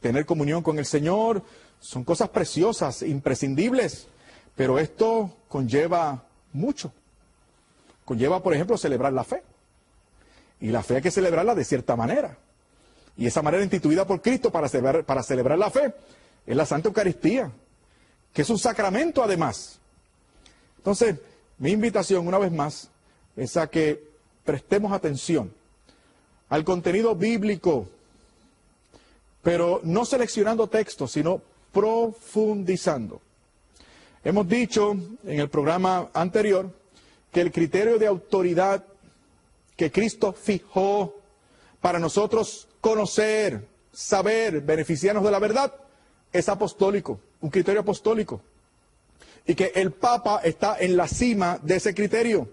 tener comunión con el Señor, son cosas preciosas, imprescindibles, pero esto conlleva mucho. Conlleva, por ejemplo, celebrar la fe. Y la fe hay que celebrarla de cierta manera. Y esa manera instituida por Cristo para celebrar la fe es la Santa Eucaristía, que es un sacramento además. Entonces, mi invitación una vez más es a que prestemos atención al contenido bíblico, pero no seleccionando textos, sino profundizando. Hemos dicho en el programa anterior que el criterio de autoridad que Cristo fijó para nosotros conocer, saber, beneficiarnos de la verdad, es apostólico, un criterio apostólico. y que el Papa está en la cima de ese criterio.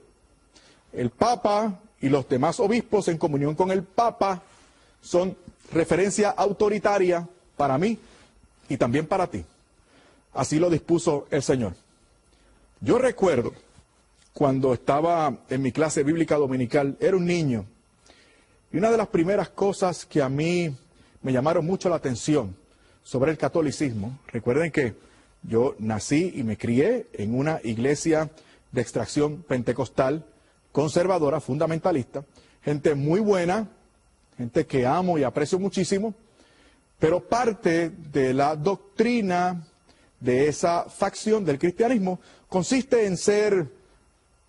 El Papa y los demás obispos en comunión con el Papa son referencia autoritaria para mí y también para ti. Así lo dispuso el Señor. Yo recuerdo cuando estaba en mi clase bíblica dominical, era un niño, y una de las primeras cosas que a mí me llamaron mucho la atención sobre el catolicismo, recuerden que yo nací y me crié en una iglesia de extracción pentecostal, conservadora, fundamentalista, gente muy buena, gente que amo y aprecio muchísimo, pero parte de la doctrina de esa facción del cristianismo consiste en ser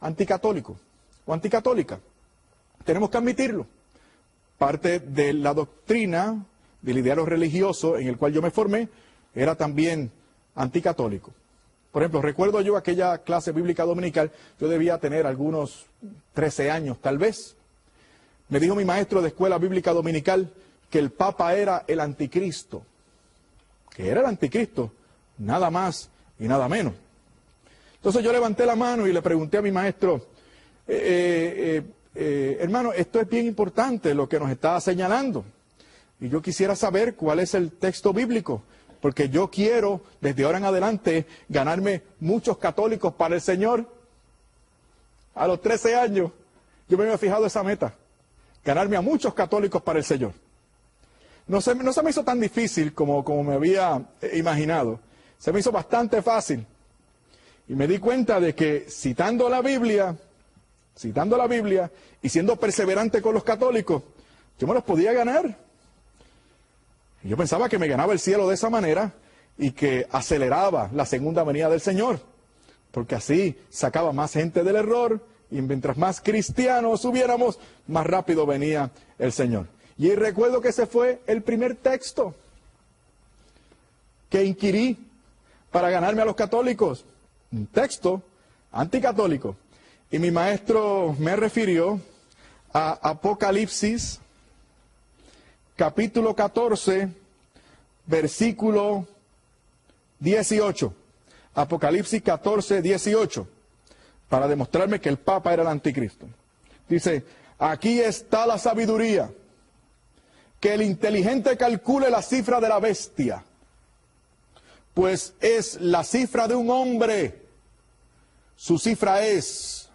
anticatólico o anticatólica. Tenemos que admitirlo. Parte de la doctrina del ideario religioso en el cual yo me formé era también anticatólico. Por ejemplo, recuerdo yo aquella clase bíblica dominical, yo debía tener algunos 13 años tal vez. Me dijo mi maestro de escuela bíblica dominical que el Papa era el anticristo, que era el anticristo, nada más y nada menos. Entonces yo levanté la mano y le pregunté a mi maestro, hermano, esto es bien importante lo que nos está señalando. Y yo quisiera saber cuál es el texto bíblico, porque yo quiero desde ahora en adelante ganarme muchos católicos para el Señor. A los 13 años yo me había fijado esa meta, ganarme a muchos católicos para el Señor. No se me hizo tan difícil como me había imaginado, se me hizo bastante fácil. Y me di cuenta de que citando la Biblia y siendo perseverante con los católicos, yo me los podía ganar. Y yo pensaba que me ganaba el cielo de esa manera y que aceleraba la segunda venida del Señor, porque así sacaba más gente del error y mientras más cristianos hubiéramos, más rápido venía el Señor. Y recuerdo que ese fue el primer texto que inquirí para ganarme a los católicos. Un texto anticatólico. Y mi maestro me refirió a Apocalipsis, capítulo 14, versículo 18. Apocalipsis 14, 18. Para demostrarme que el Papa era el anticristo. Dice, aquí está la sabiduría, que el inteligente calcule la cifra de la bestia, pues es la cifra de un hombre. Su cifra es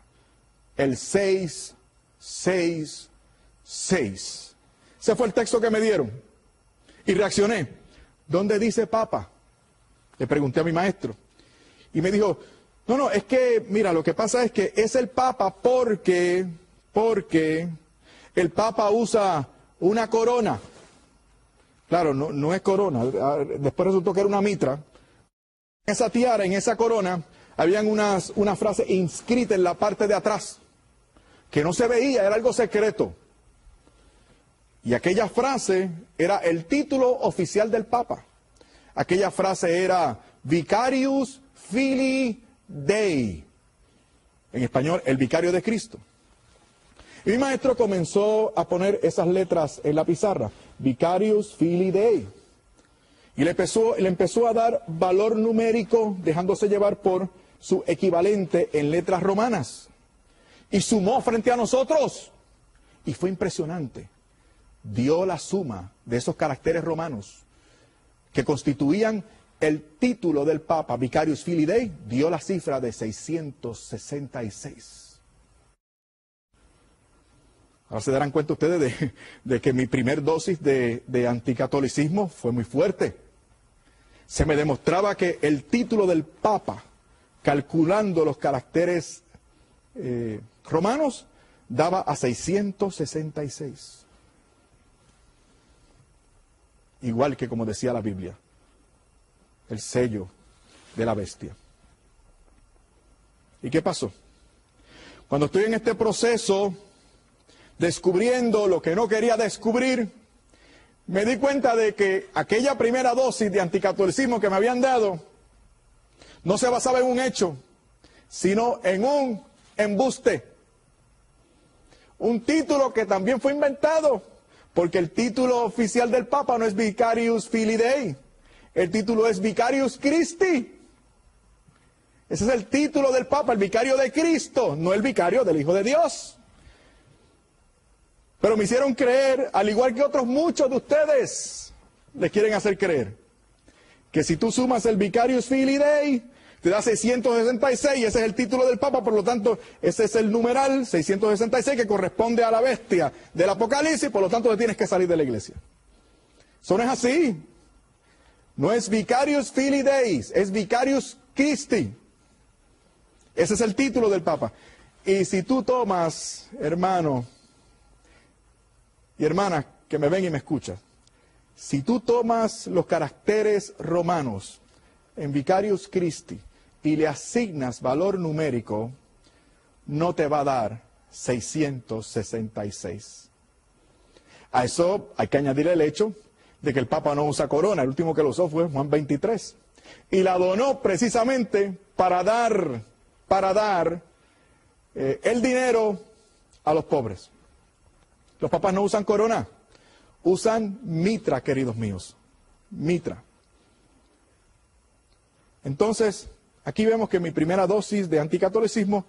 el 666. Ese fue el texto que me dieron. Y reaccioné. ¿Dónde dice Papa? Le pregunté a mi maestro. Y me dijo, no, es que, mira, lo que pasa es que es el Papa porque el Papa usa una corona. Claro, no es corona. Después resultó que era una mitra. En esa tiara, en esa corona, habían una frase inscrita en la parte de atrás, que no se veía, era algo secreto. Y aquella frase era el título oficial del Papa. Aquella frase era Vicarius Filii Dei. En español, el vicario de Cristo. Y mi maestro comenzó a poner esas letras en la pizarra. Vicarius Filii Dei. Y le empezó a dar valor numérico, dejándose llevar por su equivalente en letras romanas. Y sumó frente a nosotros. Y fue impresionante. Dio la suma de esos caracteres romanos que constituían el título del Papa, Vicarius Filii Dei, dio la cifra de 666. Ahora se darán cuenta ustedes de que mi primer dosis de anticatolicismo fue muy fuerte. Se me demostraba que el título del Papa, calculando los caracteres romanos, daba a 666. Igual que como decía la Biblia, el sello de la bestia. ¿Y qué pasó? Cuando estoy en este proceso, descubriendo lo que no quería descubrir, me di cuenta de que aquella primera dosis de anticatolicismo que me habían dado no se basaba en un hecho, sino en un embuste. Un título que también fue inventado, porque el título oficial del Papa no es Vicarius Filii Dei, el título es Vicarius Christi. Ese es el título del Papa, el vicario de Cristo, no el vicario del Hijo de Dios. Pero me hicieron creer, al igual que otros muchos de ustedes, les quieren hacer creer, que si tú sumas el Vicarius Filii Dei, te da 666, y ese es el título del Papa, por lo tanto, ese es el numeral 666 que corresponde a la bestia del Apocalipsis, por lo tanto, te tienes que salir de la iglesia. Eso no es así. No es Vicarius Filii Dei, es Vicarius Christi. Ese es el título del Papa. Y si tú tomas, hermano y hermana, que me ven y me escuchan, si tú tomas los caracteres romanos en Vicarius Christi y le asignas valor numérico, no te va a dar 666. A eso hay que añadir el hecho de que el Papa no usa corona. El último que lo usó fue Juan 23. Y la donó precisamente para dar el dinero a los pobres. Los papas no usan corona, usan mitra, queridos míos, mitra. Entonces, aquí vemos que mi primera dosis de anticatolicismo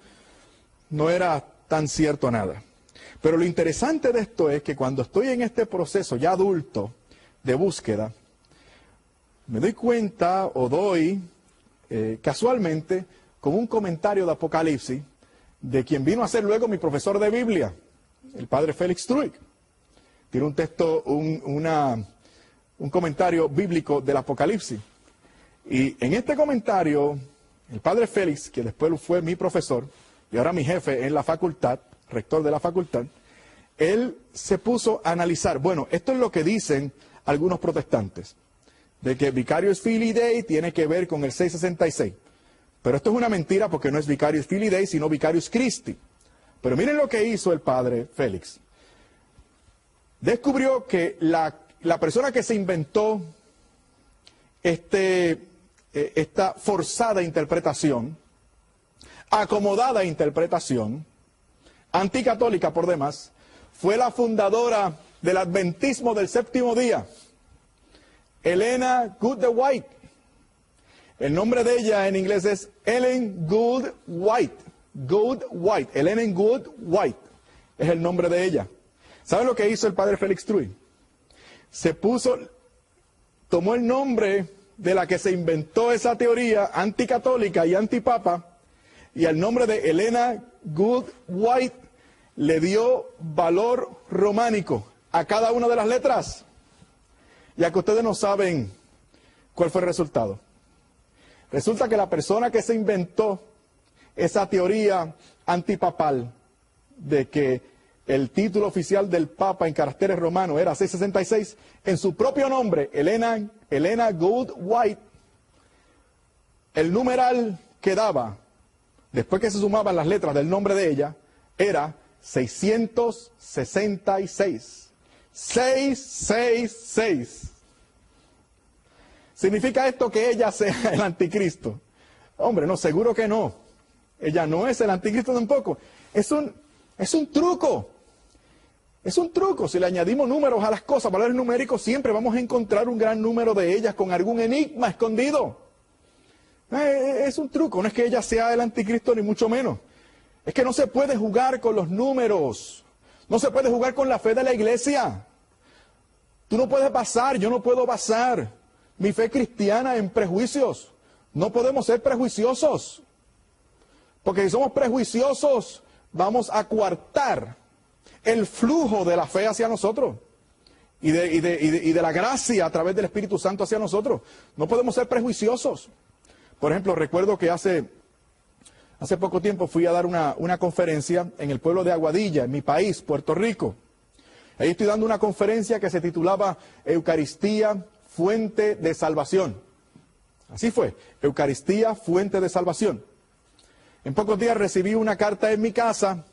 no era tan cierto nada. Pero lo interesante de esto es que cuando estoy en este proceso ya adulto de búsqueda, me doy cuenta o doy casualmente con un comentario de Apocalipsis de quien vino a ser luego mi profesor de Biblia, el padre Félix Truig. Tiene un texto, un comentario bíblico del Apocalipsis. Y en este comentario, el padre Félix, que después fue mi profesor y ahora mi jefe en la facultad, rector de la facultad, él se puso a analizar, bueno, esto es lo que dicen algunos protestantes, de que Vicarius Filii Dei tiene que ver con el 666. Pero esto es una mentira porque no es Vicarius Filii Dei, sino Vicarius Christi. Pero miren lo que hizo el padre Félix. Descubrió que la persona que se inventó esta forzada interpretación, acomodada interpretación, anticatólica por demás, fue la fundadora del adventismo del séptimo día, Helena Gould White. El nombre de ella en inglés es Ellen Gould White. Gould White. Ellen Gould White es el nombre de ella. ¿Saben lo que hizo el padre Félix Truig? Tomó el nombre de la que se inventó esa teoría anticatólica y antipapa, y al nombre de Helena Gould White le dio valor románico a cada una de las letras. Ya que ustedes no saben cuál fue el resultado. Resulta que la persona que se inventó esa teoría antipapal de que el título oficial del Papa en caracteres romanos era 666, en su propio nombre, Helena Gould White, el numeral que daba, después que se sumaban las letras del nombre de ella, era 666. 666. ¿Significa esto que ella sea el anticristo? Hombre, no, seguro que no. Ella no es el anticristo tampoco. Es un truco. Es un truco. Si le añadimos números a las cosas, valores numéricos, siempre vamos a encontrar un gran número de ellas con algún enigma escondido. Es un truco. No es que ella sea el anticristo, ni mucho menos. Es que no se puede jugar con los números. No se puede jugar con la fe de la iglesia. Tú no puedes basar, yo no puedo basar mi fe cristiana en prejuicios. No podemos ser prejuiciosos. Porque si somos prejuiciosos, vamos a coartar el flujo de la fe hacia nosotros. Y de la gracia a través del Espíritu Santo hacia nosotros. No podemos ser prejuiciosos. Por ejemplo, recuerdo que hace poco tiempo fui a dar una conferencia en el pueblo de Aguadilla, en mi país, Puerto Rico. Ahí estoy dando una conferencia que se titulaba Eucaristía, Fuente de Salvación. Así fue, Eucaristía, Fuente de Salvación. En pocos días recibí una carta en mi casa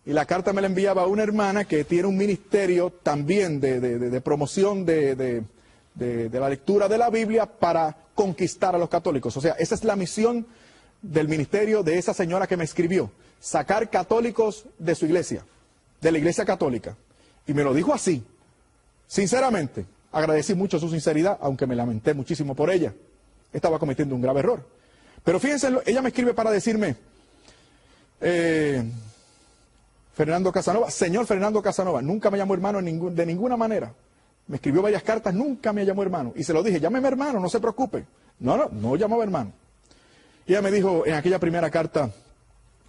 y la carta me la enviaba una hermana que tiene un ministerio también de promoción de la lectura de la Biblia para conquistar a los católicos. O sea, esa es la misión del ministerio de esa señora que me escribió, sacar católicos de su iglesia, de la iglesia católica. Y me lo dijo así, sinceramente. Agradecí mucho su sinceridad, aunque me lamenté muchísimo por ella. Estaba cometiendo un grave error. Pero fíjense, ella me escribe para decirme, Fernando Casanova, señor Fernando Casanova, nunca me llamó hermano de ninguna manera. Me escribió varias cartas, nunca me llamó hermano. Y se lo dije, llámeme hermano, no se preocupe. No llamaba hermano. Y ella me dijo en aquella primera carta,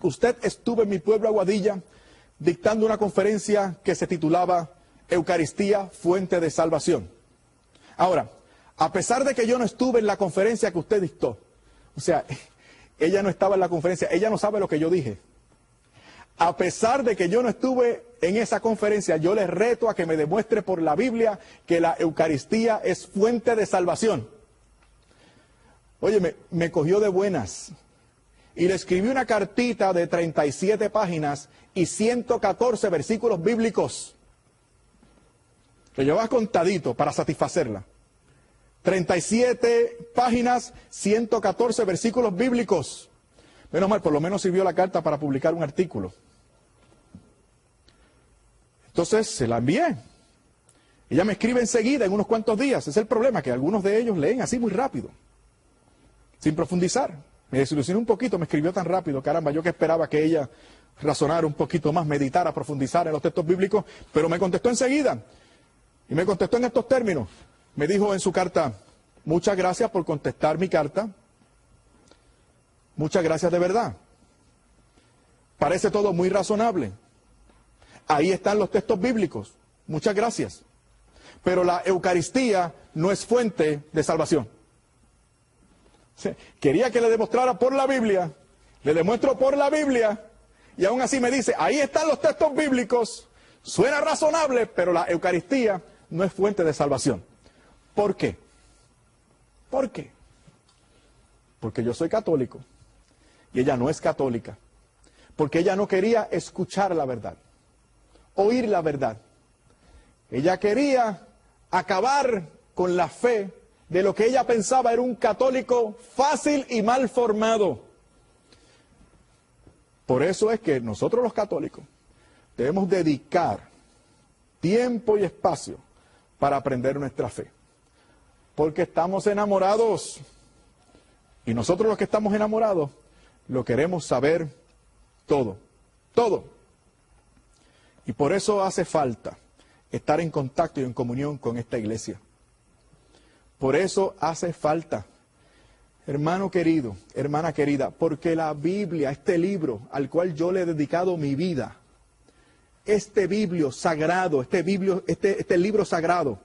usted estuvo en mi pueblo Aguadilla dictando una conferencia que se titulaba Eucaristía, fuente de salvación. Ahora, a pesar de que yo no estuve en la conferencia que usted dictó, o sea, ella no estaba en la conferencia, ella no sabe lo que yo dije. A pesar de que yo no estuve en esa conferencia, yo le reto a que me demuestre por la Biblia que la Eucaristía es fuente de salvación. Oye, me cogió de buenas y le escribí una cartita de 37 páginas y 114 versículos bíblicos. Lo llevaba contadito para satisfacerla. 37 páginas, 114 versículos bíblicos. Menos mal, por lo menos sirvió la carta para publicar un artículo. Entonces se la envié. Ella me escribe enseguida, en unos cuantos días. Ese es el problema, que algunos de ellos leen así muy rápido, sin profundizar. Me desilusioné un poquito, me escribió tan rápido, caramba, yo que esperaba que ella razonara un poquito más, meditara, profundizara en los textos bíblicos, pero me contestó enseguida. Y me contestó en estos términos. Me dijo en su carta, muchas gracias por contestar mi carta. Muchas gracias de verdad. Parece todo muy razonable. Ahí están los textos bíblicos. Muchas gracias. Pero la Eucaristía no es fuente de salvación. Quería que le demostrara por la Biblia. Le demuestro por la Biblia. Y aún así me dice, ahí están los textos bíblicos. Suena razonable, pero la Eucaristía no es fuente de salvación. ¿Por qué? ¿Por qué? Porque yo soy católico y ella no es católica. Porque ella no quería escuchar la verdad, oír la verdad. Ella quería acabar con la fe de lo que ella pensaba era un católico fácil y mal formado. Por eso es que nosotros los católicos debemos dedicar tiempo y espacio para aprender nuestra fe. Porque estamos enamorados. Y nosotros los que estamos enamorados, lo queremos saber todo. Todo. Y por eso hace falta estar en contacto y en comunión con esta iglesia. Por eso hace falta, hermano querido, hermana querida, porque la Biblia, este libro al cual yo le he dedicado mi vida, este libro sagrado, este libro sagrado,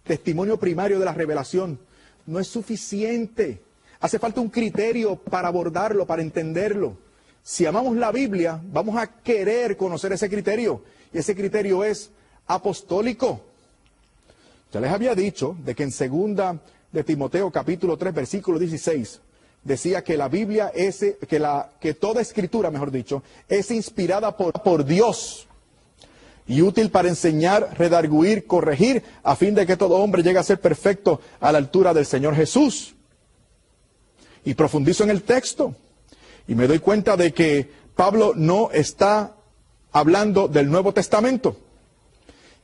testimonio primario de la revelación, no es suficiente. Hace falta un criterio para abordarlo, para entenderlo. Si amamos la Biblia, vamos a querer conocer ese criterio. Y ese criterio es apostólico. Ya les había dicho de que en 2 de Timoteo capítulo 3 versículo 16 decía que la Biblia que toda escritura, mejor dicho, es inspirada por Dios y útil para enseñar, redarguir, corregir, a fin de que todo hombre llegue a ser perfecto a la altura del Señor Jesús. Y profundizo en el texto y me doy cuenta de que Pablo no está hablando del Nuevo Testamento.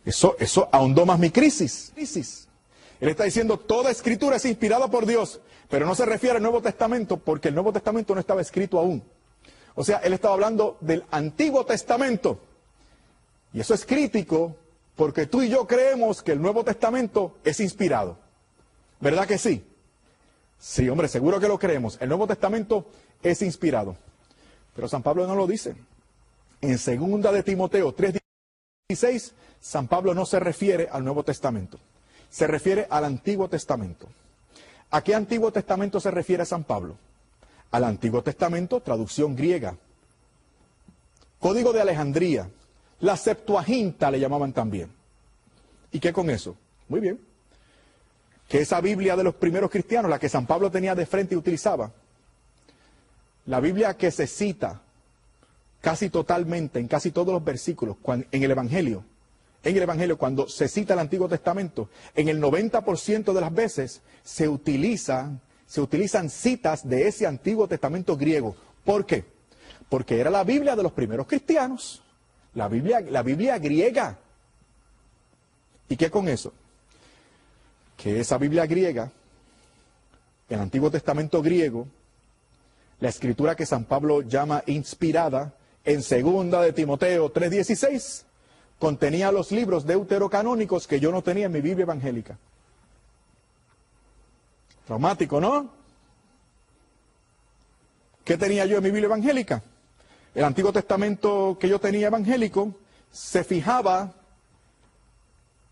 Eso ahondó más mi crisis. Él está diciendo, toda escritura es inspirada por Dios, pero no se refiere al Nuevo Testamento, porque el Nuevo Testamento no estaba escrito aún. O sea, él estaba hablando del Antiguo Testamento. Y eso es crítico, porque tú y yo creemos que el Nuevo Testamento es inspirado. ¿Verdad que sí? Sí, hombre, seguro que lo creemos. El Nuevo Testamento es inspirado. Pero San Pablo no lo dice. En 2 de Timoteo 3:16, San Pablo no se refiere al Nuevo Testamento. Se refiere al Antiguo Testamento. ¿A qué Antiguo Testamento se refiere San Pablo? Al Antiguo Testamento, traducción griega. Código de Alejandría. La Septuaginta le llamaban también. ¿Y qué con eso? Muy bien. Que esa Biblia de los primeros cristianos, la que San Pablo tenía de frente y utilizaba, la Biblia que se cita casi totalmente, en casi todos los versículos, en el Evangelio, cuando se cita el Antiguo Testamento, en el 90% de las veces se utilizan citas de ese Antiguo Testamento griego. ¿Por qué? Porque era la Biblia de los primeros cristianos, la Biblia griega. ¿Y qué con eso? Que esa Biblia griega, el Antiguo Testamento griego, La escritura que San Pablo llama inspirada, en 2 de Timoteo 3:16, contenía los libros deuterocanónicos que yo no tenía en mi Biblia evangélica. Traumático, ¿no? ¿Qué tenía yo en mi Biblia evangélica? El Antiguo Testamento que yo tenía evangélico se fijaba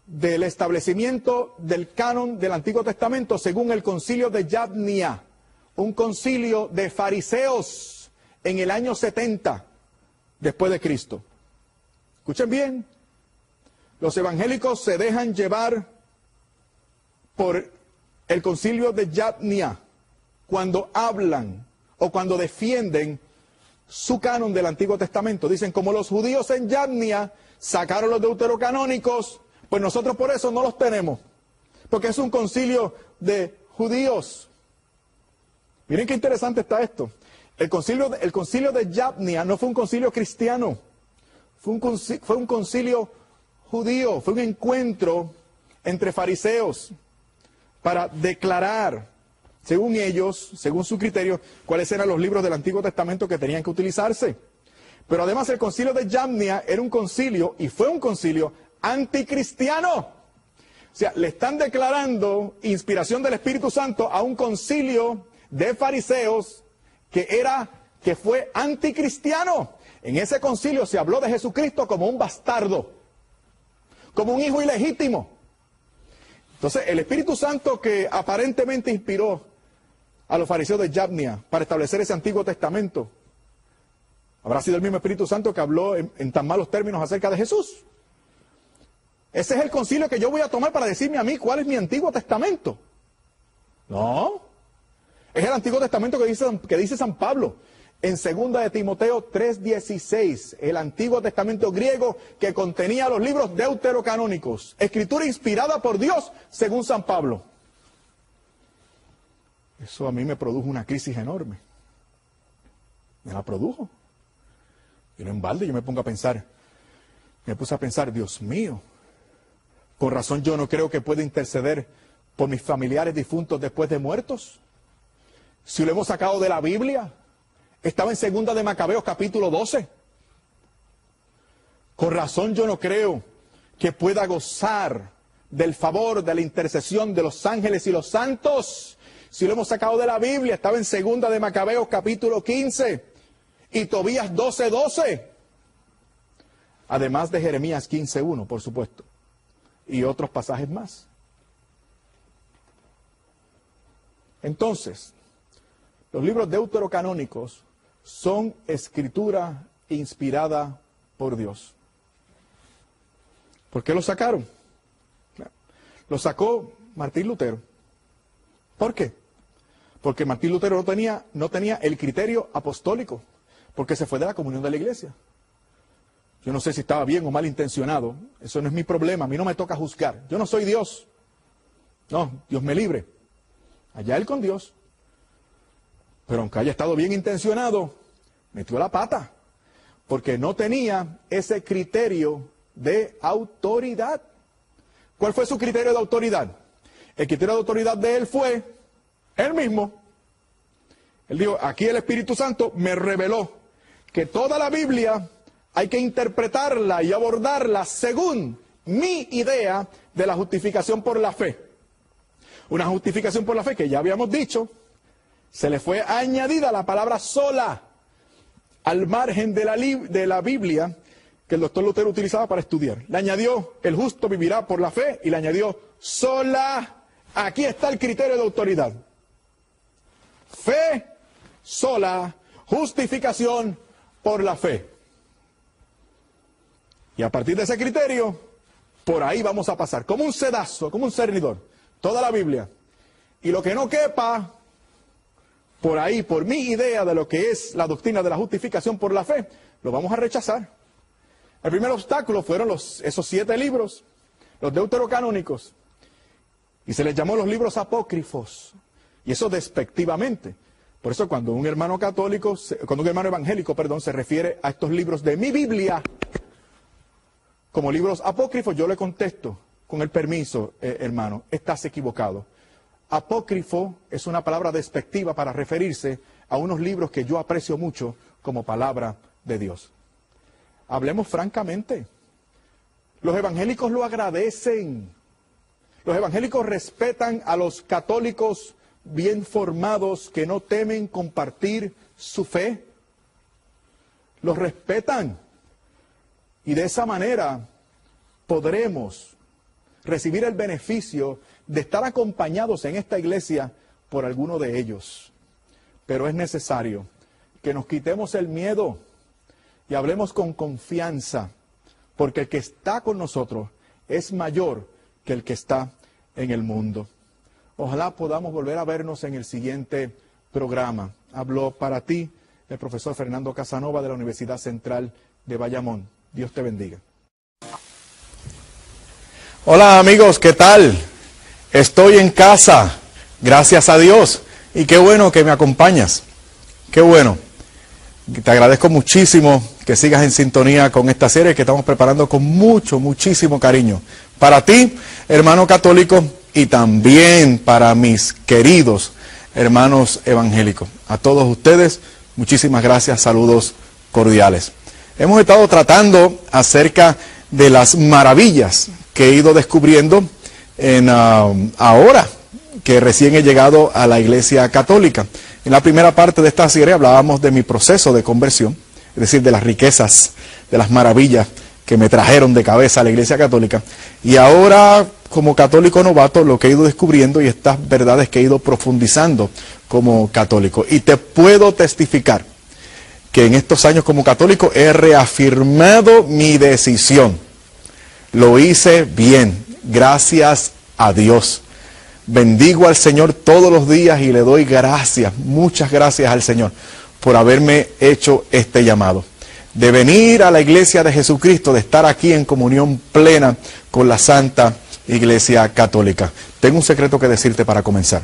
del establecimiento del canon del Antiguo Testamento según el concilio de Yabnia, un concilio de fariseos en el año 70 después de Cristo. Escuchen bien, los evangélicos se dejan llevar por el concilio de Yabnia cuando hablan o cuando defienden su canon del Antiguo Testamento. Dicen, como los judíos en Yabnia sacaron los deuterocanónicos, pues nosotros por eso no los tenemos, porque es un concilio de judíos. Miren qué interesante está esto. El concilio de Yabnia no fue un concilio cristiano, fue un concilio judío, fue un encuentro entre fariseos para declarar, según ellos, según su criterio, cuáles eran los libros del Antiguo Testamento que tenían que utilizarse. Pero además el concilio de Yabnia era un concilio, y fue un concilio anticristiano. O sea, le están declarando inspiración del Espíritu Santo a un concilio de fariseos que fue anticristiano. En ese concilio se habló de Jesucristo como un bastardo, como un hijo ilegítimo. Entonces, el Espíritu Santo que aparentemente inspiró a los fariseos de Yabnia para establecer ese Antiguo Testamento, ¿habrá sido el mismo Espíritu Santo que habló en tan malos términos acerca de Jesús? Ese es el concilio que yo voy a tomar para decirme a mí cuál es mi Antiguo Testamento. No, es el Antiguo Testamento que dice San Pablo en 2 de Timoteo 3:16, el Antiguo Testamento griego que contenía los libros deuterocanónicos, escritura inspirada por Dios según San Pablo. Eso a mí me produjo una crisis enorme. Me la produjo. Y no en balde, yo me puse a pensar, Dios mío, con razón yo no creo que pueda interceder por mis familiares difuntos después de muertos. Si lo hemos sacado de la Biblia, estaba en 2 de Macabeos capítulo 12. Con razón yo no creo que pueda gozar del favor de la intercesión de los ángeles y los santos. Si lo hemos sacado de la Biblia, estaba en 2 de Macabeos capítulo 15 y Tobías 12:12. Además de Jeremías 15:1, por supuesto, y otros pasajes más. Entonces, los libros deuterocanónicos son escritura inspirada por Dios. ¿Por qué los sacaron? Lo sacó Martín Lutero. ¿Por qué? Porque Martín Lutero no tenía el criterio apostólico, porque se fue de la comunión de la iglesia. Yo no sé si estaba bien o mal intencionado, eso no es mi problema, a mí no me toca juzgar. Yo no soy Dios. No, Dios me libre. Allá él con Dios. Pero aunque haya estado bien intencionado, metió la pata, porque no tenía ese criterio de autoridad. ¿Cuál fue su criterio de autoridad? El criterio de autoridad de él fue él mismo. Él dijo, aquí el Espíritu Santo me reveló que toda la Biblia hay que interpretarla y abordarla según mi idea de la justificación por la fe. Una justificación por la fe que ya habíamos dicho, se le fue añadida la palabra sola al margen de la Biblia que el doctor Lutero utilizaba para estudiar. Le añadió, el justo vivirá por la fe, y le añadió, sola. Aquí está el criterio de autoridad. Fe, sola, justificación por la fe. Y a partir de ese criterio, por ahí vamos a pasar, como un sedazo, como un cernidor, toda la Biblia. Y lo que no quepa, por ahí, por mi idea de lo que es la doctrina de la justificación por la fe, lo vamos a rechazar. El primer obstáculo fueron esos 7 libros, los deuterocanónicos, y se les llamó los libros apócrifos, y eso despectivamente. Por eso cuando un hermano evangélico, se refiere a estos libros de mi Biblia como libros apócrifos, yo le contesto, con el permiso, hermano, estás equivocado. Apócrifo es una palabra despectiva para referirse a unos libros que yo aprecio mucho como palabra de Dios. Hablemos francamente. Los evangélicos lo agradecen. Los evangélicos respetan a los católicos bien formados que no temen compartir su fe. Los respetan. Y de esa manera podremos recibir el beneficio de estar acompañados en esta iglesia por alguno de ellos. Pero es necesario que nos quitemos el miedo y hablemos con confianza, porque el que está con nosotros es mayor que el que está en el mundo. Ojalá podamos volver a vernos en el siguiente programa. Habló para ti el profesor Fernando Casanova de la Universidad Central de Bayamón. Dios te bendiga. Hola amigos, ¿qué tal? Estoy en casa, gracias a Dios, y qué bueno que me acompañas. Qué bueno. Te agradezco muchísimo que sigas en sintonía con esta serie que estamos preparando con muchísimo cariño. Para ti, hermano católico, y también para mis queridos hermanos evangélicos. A todos ustedes, muchísimas gracias, saludos cordiales. Hemos estado tratando acerca de las maravillas que he ido descubriendo ahora que recién he llegado a la Iglesia Católica. En la primera parte de esta serie hablábamos de mi proceso de conversión, es decir, de las riquezas, de las maravillas que me trajeron de cabeza a la Iglesia Católica. Y ahora, como católico novato, lo que he ido descubriendo y estas verdades que he ido profundizando como católico. Y te puedo testificar que en estos años como católico he reafirmado mi decisión. Lo hice bien, gracias a Dios. Bendigo al Señor todos los días y le doy gracias, muchas gracias al Señor por haberme hecho este llamado. De venir a la iglesia de Jesucristo, de estar aquí en comunión plena con la Santa Iglesia Católica. Tengo un secreto que decirte para comenzar.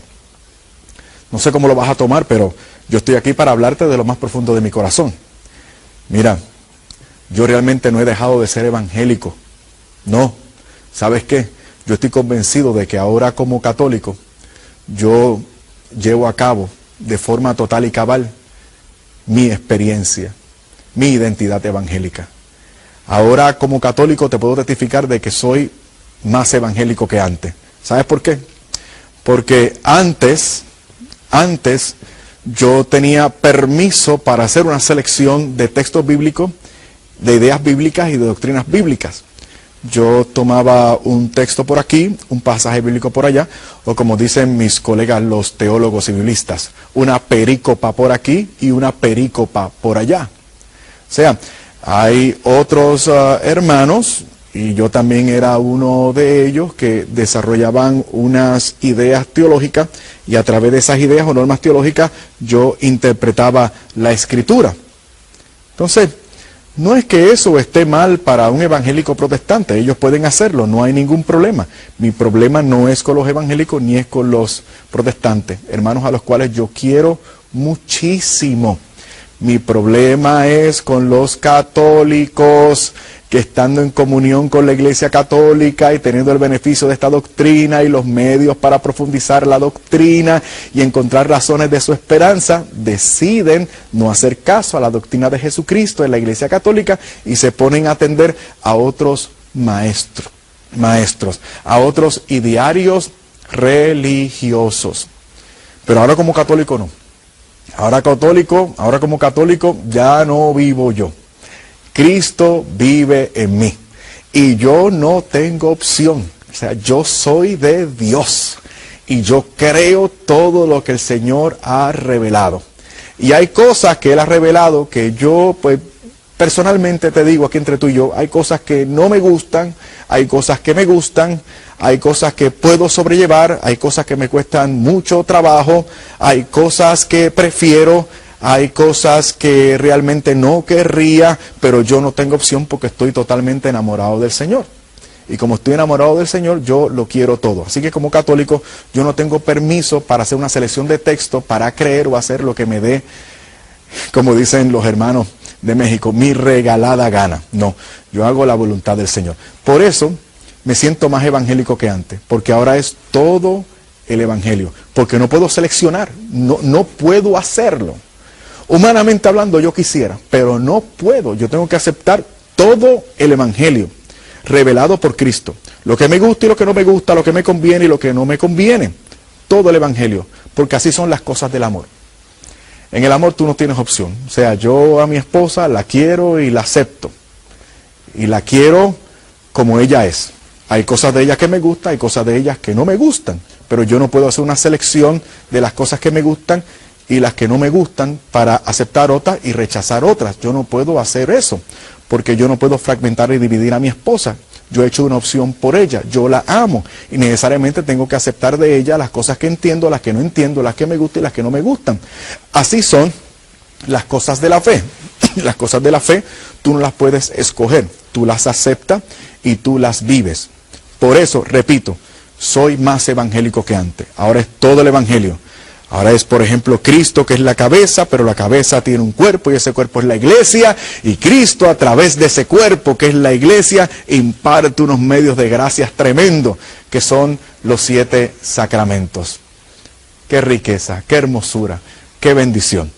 No sé cómo lo vas a tomar, pero yo estoy aquí para hablarte de lo más profundo de mi corazón. Mira, yo realmente no he dejado de ser evangélico. No, ¿sabes qué? Yo estoy convencido de que ahora como católico, yo llevo a cabo de forma total y cabal mi experiencia, mi identidad evangélica. Ahora como católico te puedo testificar de que soy más evangélico que antes. ¿Sabes por qué? Porque antes yo tenía permiso para hacer una selección de textos bíblicos, de ideas bíblicas y de doctrinas bíblicas. Yo tomaba un texto por aquí, un pasaje bíblico por allá, o como dicen mis colegas los teólogos y biblistas, una perícopa por aquí y una perícopa por allá. O sea, hay otros hermanos, y yo también era uno de ellos, que desarrollaban unas ideas teológicas, y a través de esas ideas o normas teológicas yo interpretaba la Escritura. Entonces, no es que eso esté mal para un evangélico protestante, ellos pueden hacerlo, no hay ningún problema. Mi problema no es con los evangélicos ni es con los protestantes, hermanos a los cuales yo quiero muchísimo. Mi problema es con los católicos que estando en comunión con la Iglesia Católica y teniendo el beneficio de esta doctrina y los medios para profundizar la doctrina y encontrar razones de su esperanza, deciden no hacer caso a la doctrina de Jesucristo en la Iglesia Católica y se ponen a atender a otros maestros, a otros idearios religiosos. Pero ahora como católico no. Ahora como católico ya no vivo yo. Cristo vive en mí y yo no tengo opción, o sea, yo soy de Dios y yo creo todo lo que el Señor ha revelado. Y hay cosas que Él ha revelado que yo, pues, personalmente te digo aquí entre tú y yo, hay cosas que no me gustan, hay cosas que me gustan, hay cosas que puedo sobrellevar, hay cosas que me cuestan mucho trabajo, hay cosas que prefiero, hay cosas que realmente no querría, pero yo no tengo opción porque estoy totalmente enamorado del Señor. Y como estoy enamorado del Señor, yo lo quiero todo. Así que como católico, yo no tengo permiso para hacer una selección de texto, para creer o hacer lo que me dé, como dicen los hermanos de México, mi regalada gana. No, yo hago la voluntad del Señor. Por eso me siento más evangélico que antes, porque ahora es todo el evangelio. Porque no puedo seleccionar, no puedo hacerlo. Humanamente hablando yo quisiera, pero no puedo. Yo tengo que aceptar todo el Evangelio revelado por Cristo. Lo que me gusta y lo que no me gusta, lo que me conviene y lo que no me conviene. Todo el Evangelio, porque así son las cosas del amor. En el amor tú no tienes opción. O sea, yo a mi esposa la quiero y la acepto. Y la quiero como ella es. Hay cosas de ella que me gustan, hay cosas de ella que no me gustan. Pero yo no puedo hacer una selección de las cosas que me gustan y las que no me gustan para aceptar otras y rechazar otras. Yo no puedo hacer eso, porque yo no puedo fragmentar y dividir a mi esposa. Yo he hecho una opción por ella, yo la amo y necesariamente tengo que aceptar de ella las cosas que entiendo, las que no entiendo, las que me gustan y las que no me gustan. Así son las cosas de la fe. Las cosas de la fe tú no las puedes escoger, tú las aceptas y tú las vives. Por eso, repito, soy más evangélico que antes. Ahora es todo el Evangelio. Ahora es, por ejemplo, Cristo que es la cabeza, pero la cabeza tiene un cuerpo y ese cuerpo es la iglesia. Y Cristo a través de ese cuerpo que es la iglesia imparte unos medios de gracias tremendos que son los 7 sacramentos. Qué riqueza, qué hermosura, qué bendición.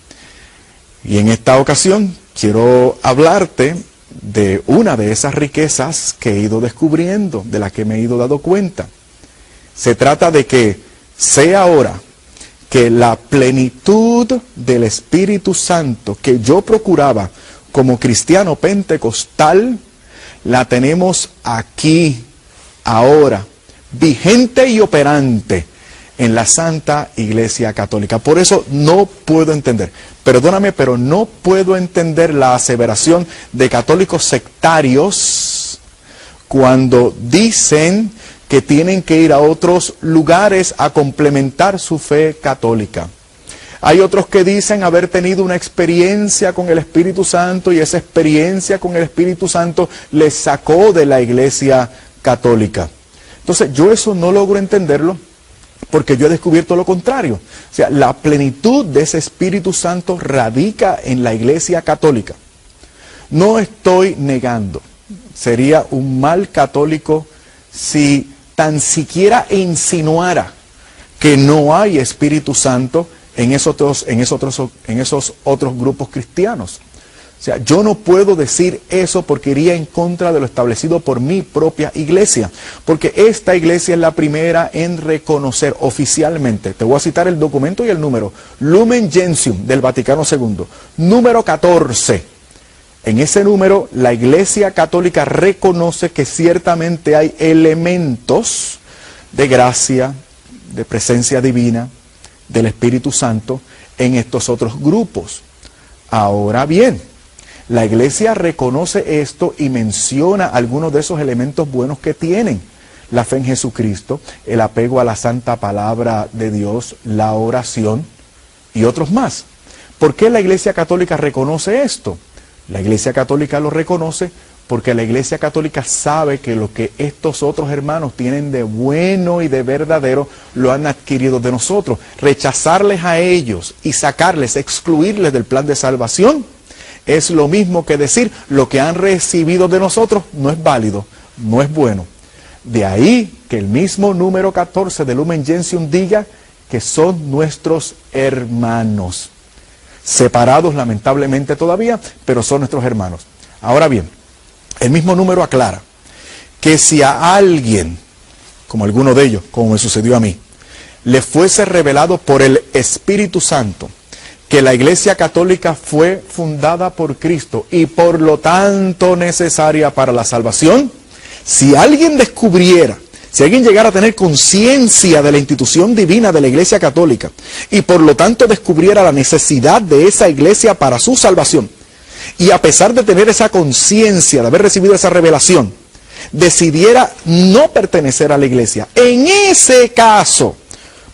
Y en esta ocasión quiero hablarte de una de esas riquezas que he ido descubriendo, de la que me he ido dando cuenta. Se trata de que sea ahora que la plenitud del Espíritu Santo que yo procuraba como cristiano pentecostal, la tenemos aquí, ahora, vigente y operante en la Santa Iglesia Católica. Por eso no puedo entender, perdóname, pero no puedo entender la aseveración de católicos sectarios cuando dicen que tienen que ir a otros lugares a complementar su fe católica. Hay otros que dicen haber tenido una experiencia con el Espíritu Santo y esa experiencia con el Espíritu Santo les sacó de la Iglesia Católica. Entonces yo eso no logro entenderlo porque yo he descubierto lo contrario. O sea, la plenitud de ese Espíritu Santo radica en la Iglesia Católica. No estoy negando, sería un mal católico si tan siquiera insinuara que no hay Espíritu Santo en esos otros grupos cristianos. O sea, yo no puedo decir eso porque iría en contra de lo establecido por mi propia iglesia. Porque esta iglesia es la primera en reconocer oficialmente, te voy a citar el documento y el número, Lumen Gentium del Vaticano II, número 14. En ese número, la Iglesia Católica reconoce que ciertamente hay elementos de gracia, de presencia divina, del Espíritu Santo en estos otros grupos. Ahora bien, la Iglesia reconoce esto y menciona algunos de esos elementos buenos que tienen. La fe en Jesucristo, el apego a la santa palabra de Dios, la oración y otros más. ¿Por qué la Iglesia Católica reconoce esto? La Iglesia Católica lo reconoce porque la Iglesia Católica sabe que lo que estos otros hermanos tienen de bueno y de verdadero lo han adquirido de nosotros. Rechazarles a ellos y sacarles, excluirles del plan de salvación es lo mismo que decir lo que han recibido de nosotros no es válido, no es bueno. De ahí que el mismo número 14 de Lumen Gentium diga que son nuestros hermanos. Separados lamentablemente todavía, pero son nuestros hermanos. Ahora bien, el mismo número aclara que si a alguien, como alguno de ellos, como me sucedió a mí, le fuese revelado por el Espíritu Santo que la Iglesia Católica fue fundada por Cristo y por lo tanto necesaria para la salvación, si alguien descubriera, si alguien llegara a tener conciencia de la institución divina de la Iglesia Católica y por lo tanto descubriera la necesidad de esa iglesia para su salvación, y a pesar de tener esa conciencia, de haber recibido esa revelación, decidiera no pertenecer a la iglesia, en ese caso,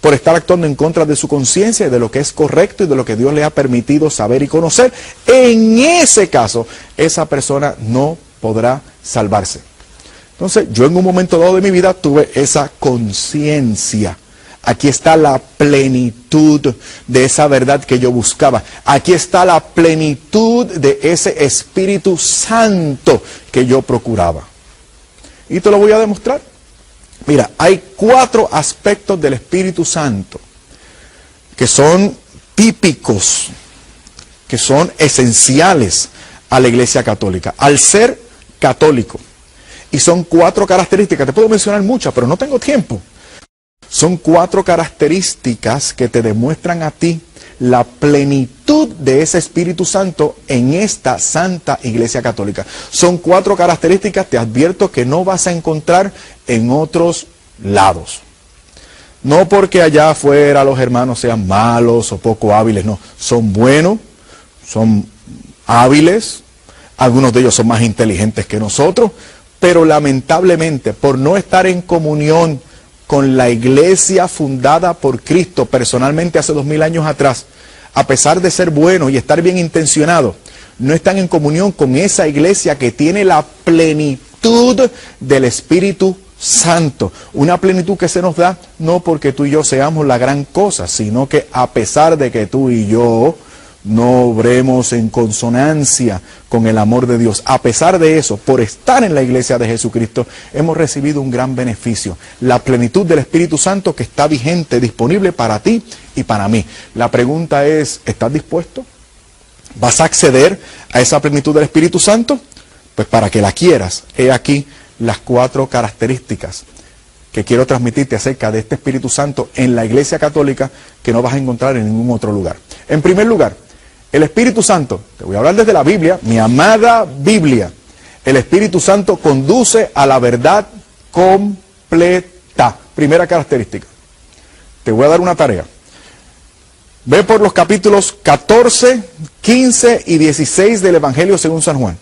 por estar actuando en contra de su conciencia y de lo que es correcto y de lo que Dios le ha permitido saber y conocer, en ese caso, esa persona no podrá salvarse. Entonces, yo en un momento dado de mi vida tuve esa conciencia. Aquí está la plenitud de esa verdad que yo buscaba. Aquí está la plenitud de ese Espíritu Santo que yo procuraba. Y te lo voy a demostrar. Mira, hay 4 aspectos del Espíritu Santo que son típicos que son esenciales a la Iglesia católica, al ser católico. Y son 4 características, te puedo mencionar muchas, pero no tengo tiempo. Son 4 características que te demuestran a ti la plenitud de ese Espíritu Santo en esta Santa Iglesia Católica. Son 4 características, te advierto, que no vas a encontrar en otros lados. No porque allá afuera los hermanos sean malos o poco hábiles, no. Son buenos, son hábiles, algunos de ellos son más inteligentes que nosotros, pero lamentablemente por no estar en comunión con la iglesia fundada por Cristo personalmente hace 2000 años atrás, a pesar de ser buenos y estar bien intencionados, no están en comunión con esa iglesia que tiene la plenitud del Espíritu Santo. Una plenitud que se nos da no porque tú y yo seamos la gran cosa, sino que a pesar de que tú y yo no obremos en consonancia con el amor de Dios, a pesar de eso, por estar en la iglesia de Jesucristo, hemos recibido un gran beneficio, la plenitud del Espíritu Santo que está vigente, disponible para ti y para mí. La pregunta es, ¿estás dispuesto? ¿Vas a acceder a esa plenitud del Espíritu Santo? Pues para que la quieras, he aquí las 4 características que quiero transmitirte acerca de este Espíritu Santo en la Iglesia Católica que no vas a encontrar en ningún otro lugar. En primer lugar, el Espíritu Santo, te voy a hablar desde la Biblia, mi amada Biblia. El Espíritu Santo conduce a la verdad completa. Primera característica. Te voy a dar una tarea. Ve por los capítulos 14, 15 y 16 del Evangelio según San Juan.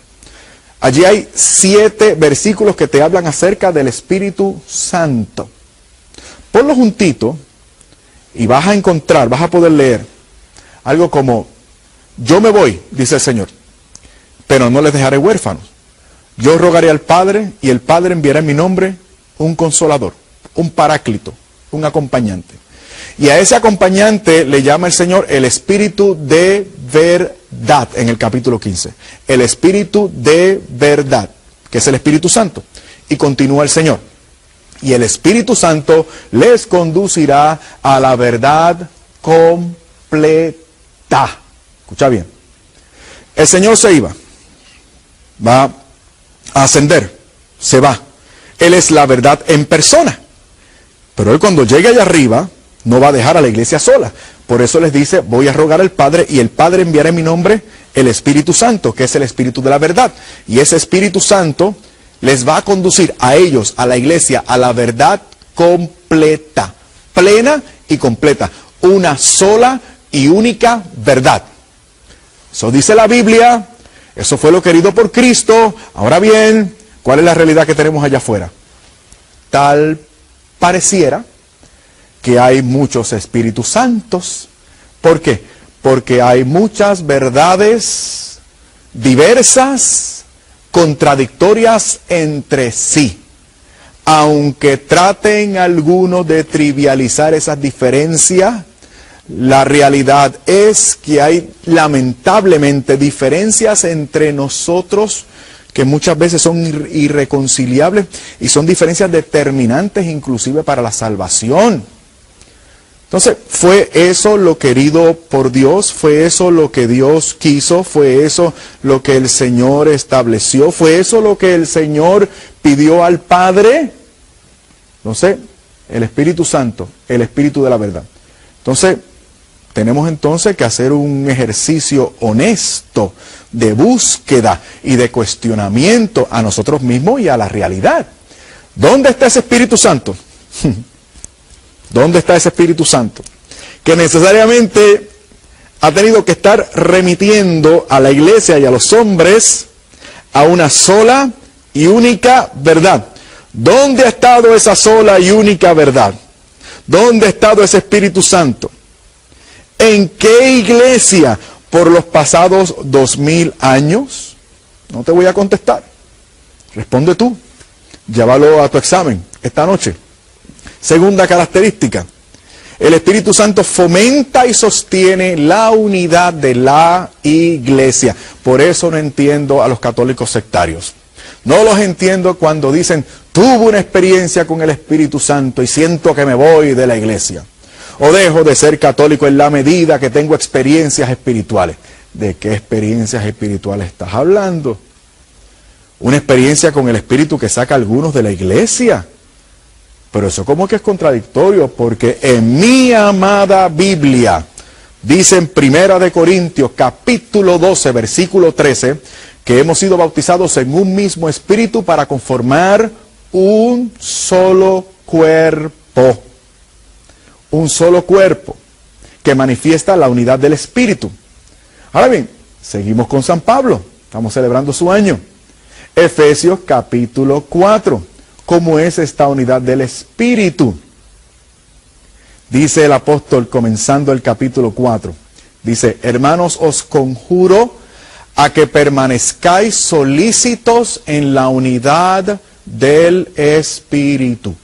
Allí hay 7 versículos que te hablan acerca del Espíritu Santo. Ponlo juntito y vas a encontrar, vas a poder leer algo como: yo me voy, dice el Señor, pero no les dejaré huérfanos. Yo rogaré al Padre y el Padre enviará en mi nombre un consolador, un paráclito, un acompañante. Y a ese acompañante le llama el Señor el Espíritu de verdad en el capítulo 15. El Espíritu de verdad, que es el Espíritu Santo. Y continúa el Señor. Y el Espíritu Santo les conducirá a la verdad completa. Escucha bien. El Señor se iba. Va a ascender. Se va. Él es la verdad en persona. Pero Él cuando llegue allá arriba, no va a dejar a la iglesia sola. Por eso les dice, voy a rogar al Padre y el Padre enviará en mi nombre el Espíritu Santo, que es el Espíritu de la verdad. Y ese Espíritu Santo les va a conducir a ellos, a la iglesia, a la verdad completa, plena y completa. Una sola y única verdad. Eso dice la Biblia, eso fue lo querido por Cristo. Ahora bien, ¿cuál es la realidad que tenemos allá afuera? Tal pareciera que hay muchos Espíritus Santos. ¿Por qué? Porque hay muchas verdades diversas, contradictorias entre sí. Aunque traten algunos de trivializar esas diferencias, la realidad es que hay lamentablemente diferencias entre nosotros que muchas veces son irreconciliables y son diferencias determinantes inclusive para la salvación. Entonces, ¿fue eso lo querido por Dios? ¿Fue eso lo que Dios quiso? ¿Fue eso lo que el Señor estableció? ¿Fue eso lo que el Señor pidió al Padre? Entonces, el Espíritu Santo, el Espíritu de la verdad. Entonces, tenemos entonces que hacer un ejercicio honesto de búsqueda y de cuestionamiento a nosotros mismos y a la realidad. ¿Dónde está ese Espíritu Santo? ¿Dónde está ese Espíritu Santo? Que necesariamente ha tenido que estar remitiendo a la iglesia y a los hombres a una sola y única verdad. ¿Dónde ha estado esa sola y única verdad? ¿Dónde ha estado ese Espíritu Santo? ¿En qué iglesia por los pasados 2000 años? No te voy a contestar. Responde tú. Llévalo a tu examen esta noche. Segunda característica, el Espíritu Santo fomenta y sostiene la unidad de la iglesia. Por eso no entiendo a los católicos sectarios. No los entiendo cuando dicen, tuve una experiencia con el Espíritu Santo y siento que me voy de la iglesia. O dejo de ser católico en la medida que tengo experiencias espirituales. ¿De qué experiencias espirituales estás hablando? Una experiencia con el Espíritu que saca a algunos de la iglesia. Pero eso como que es contradictorio, porque en mi amada Biblia, dice en 1 Corintios capítulo 12, versículo 13, que hemos sido bautizados en un mismo espíritu para conformar un solo cuerpo. Un solo cuerpo que manifiesta la unidad del espíritu. Ahora bien, seguimos con San Pablo. Estamos celebrando su año. Efesios capítulo 4. ¿Cómo es esta unidad del espíritu? Dice el apóstol comenzando el capítulo 4. Dice, hermanos, os conjuro a que permanezcáis solícitos en la unidad del espíritu.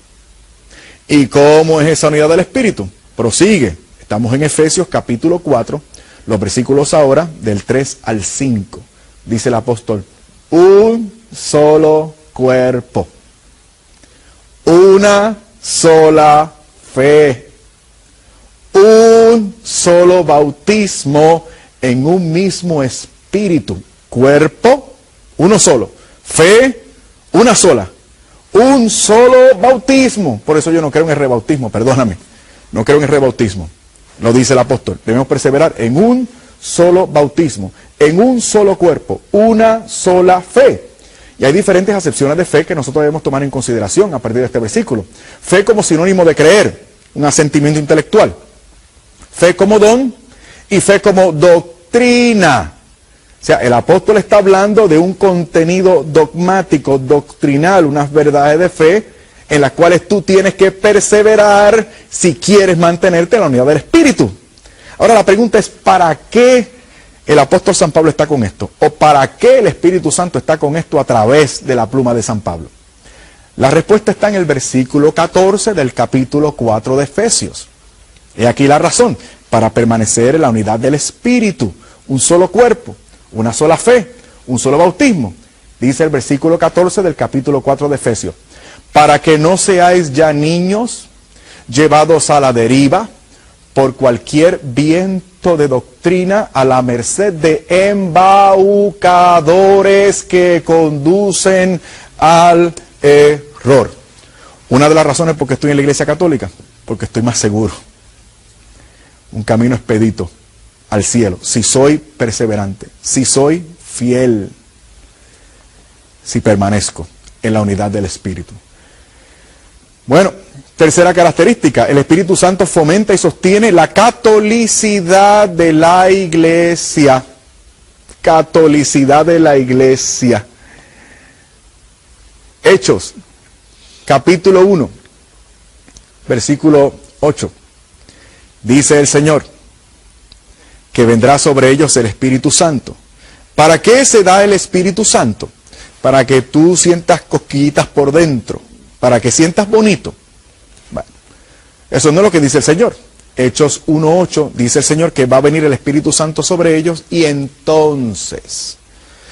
¿Y cómo es esa unidad del espíritu? Prosigue. Estamos en Efesios capítulo 4, los versículos ahora del 3 al 5. Dice el apóstol, un solo cuerpo, una sola fe, un solo bautismo en un mismo espíritu. Cuerpo, uno solo. Fe, una sola. Un solo bautismo. Por eso yo no creo en el rebautismo, perdóname. No creo en el rebautismo. Lo dice el apóstol. Debemos perseverar en un solo bautismo, en un solo cuerpo, una sola fe. Y hay diferentes acepciones de fe que nosotros debemos tomar en consideración a partir de este versículo. Fe como sinónimo de creer, un asentimiento intelectual. Fe como don y fe como doctrina. O sea, el apóstol está hablando de un contenido dogmático, doctrinal, unas verdades de fe en las cuales tú tienes que perseverar si quieres mantenerte en la unidad del Espíritu. Ahora la pregunta es, ¿para qué el apóstol San Pablo está con esto? ¿O para qué el Espíritu Santo está con esto a través de la pluma de San Pablo? La respuesta está en el versículo 14 del capítulo 4 de Efesios. He aquí la razón, para permanecer en la unidad del Espíritu, un solo cuerpo, una sola fe, un solo bautismo. Dice el versículo 14 del capítulo 4 de Efesios. Para que no seáis ya niños, llevados a la deriva, por cualquier viento de doctrina, a la merced de embaucadores que conducen al error. Una de las razones por qué estoy en la Iglesia Católica, porque estoy más seguro. Un camino expedito al cielo, si soy perseverante, si soy fiel, si permanezco en la unidad del Espíritu. Bueno, tercera característica, el Espíritu Santo fomenta y sostiene la catolicidad de la Iglesia. Catolicidad de la Iglesia. Hechos, capítulo 1, versículo 8. Dice el Señor, que vendrá sobre ellos el Espíritu Santo. ¿Para qué se da el Espíritu Santo? Para que tú sientas cosquillitas por dentro, para que sientas bonito. Bueno, eso no es lo que dice el Señor. Hechos 1:8 dice el Señor que va a venir el Espíritu Santo sobre ellos y entonces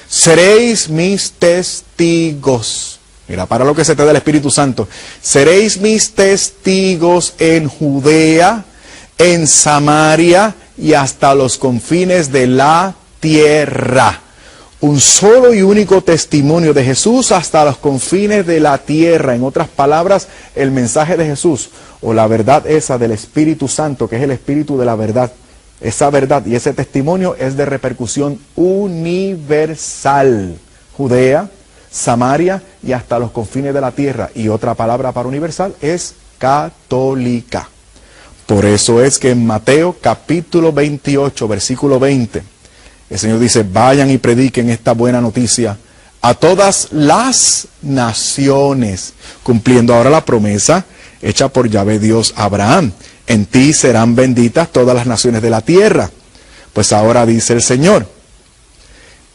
seréis mis testigos. Mira, para lo que se te da el Espíritu Santo. Seréis mis testigos en Judea, en Samaria y hasta los confines de la tierra. Un solo y único testimonio de Jesús hasta los confines de la tierra. En otras palabras, el mensaje de Jesús o la verdad esa del Espíritu Santo, que es el Espíritu de la verdad. Esa verdad y ese testimonio es de repercusión universal. Judea, Samaria y hasta los confines de la tierra. Y otra palabra para universal es católica. Por eso es que en Mateo capítulo 28, versículo 20, el Señor dice, vayan y prediquen esta buena noticia a todas las naciones, cumpliendo ahora la promesa hecha por Yahvé Dios a Abraham. En ti serán benditas todas las naciones de la tierra. Pues ahora dice el Señor,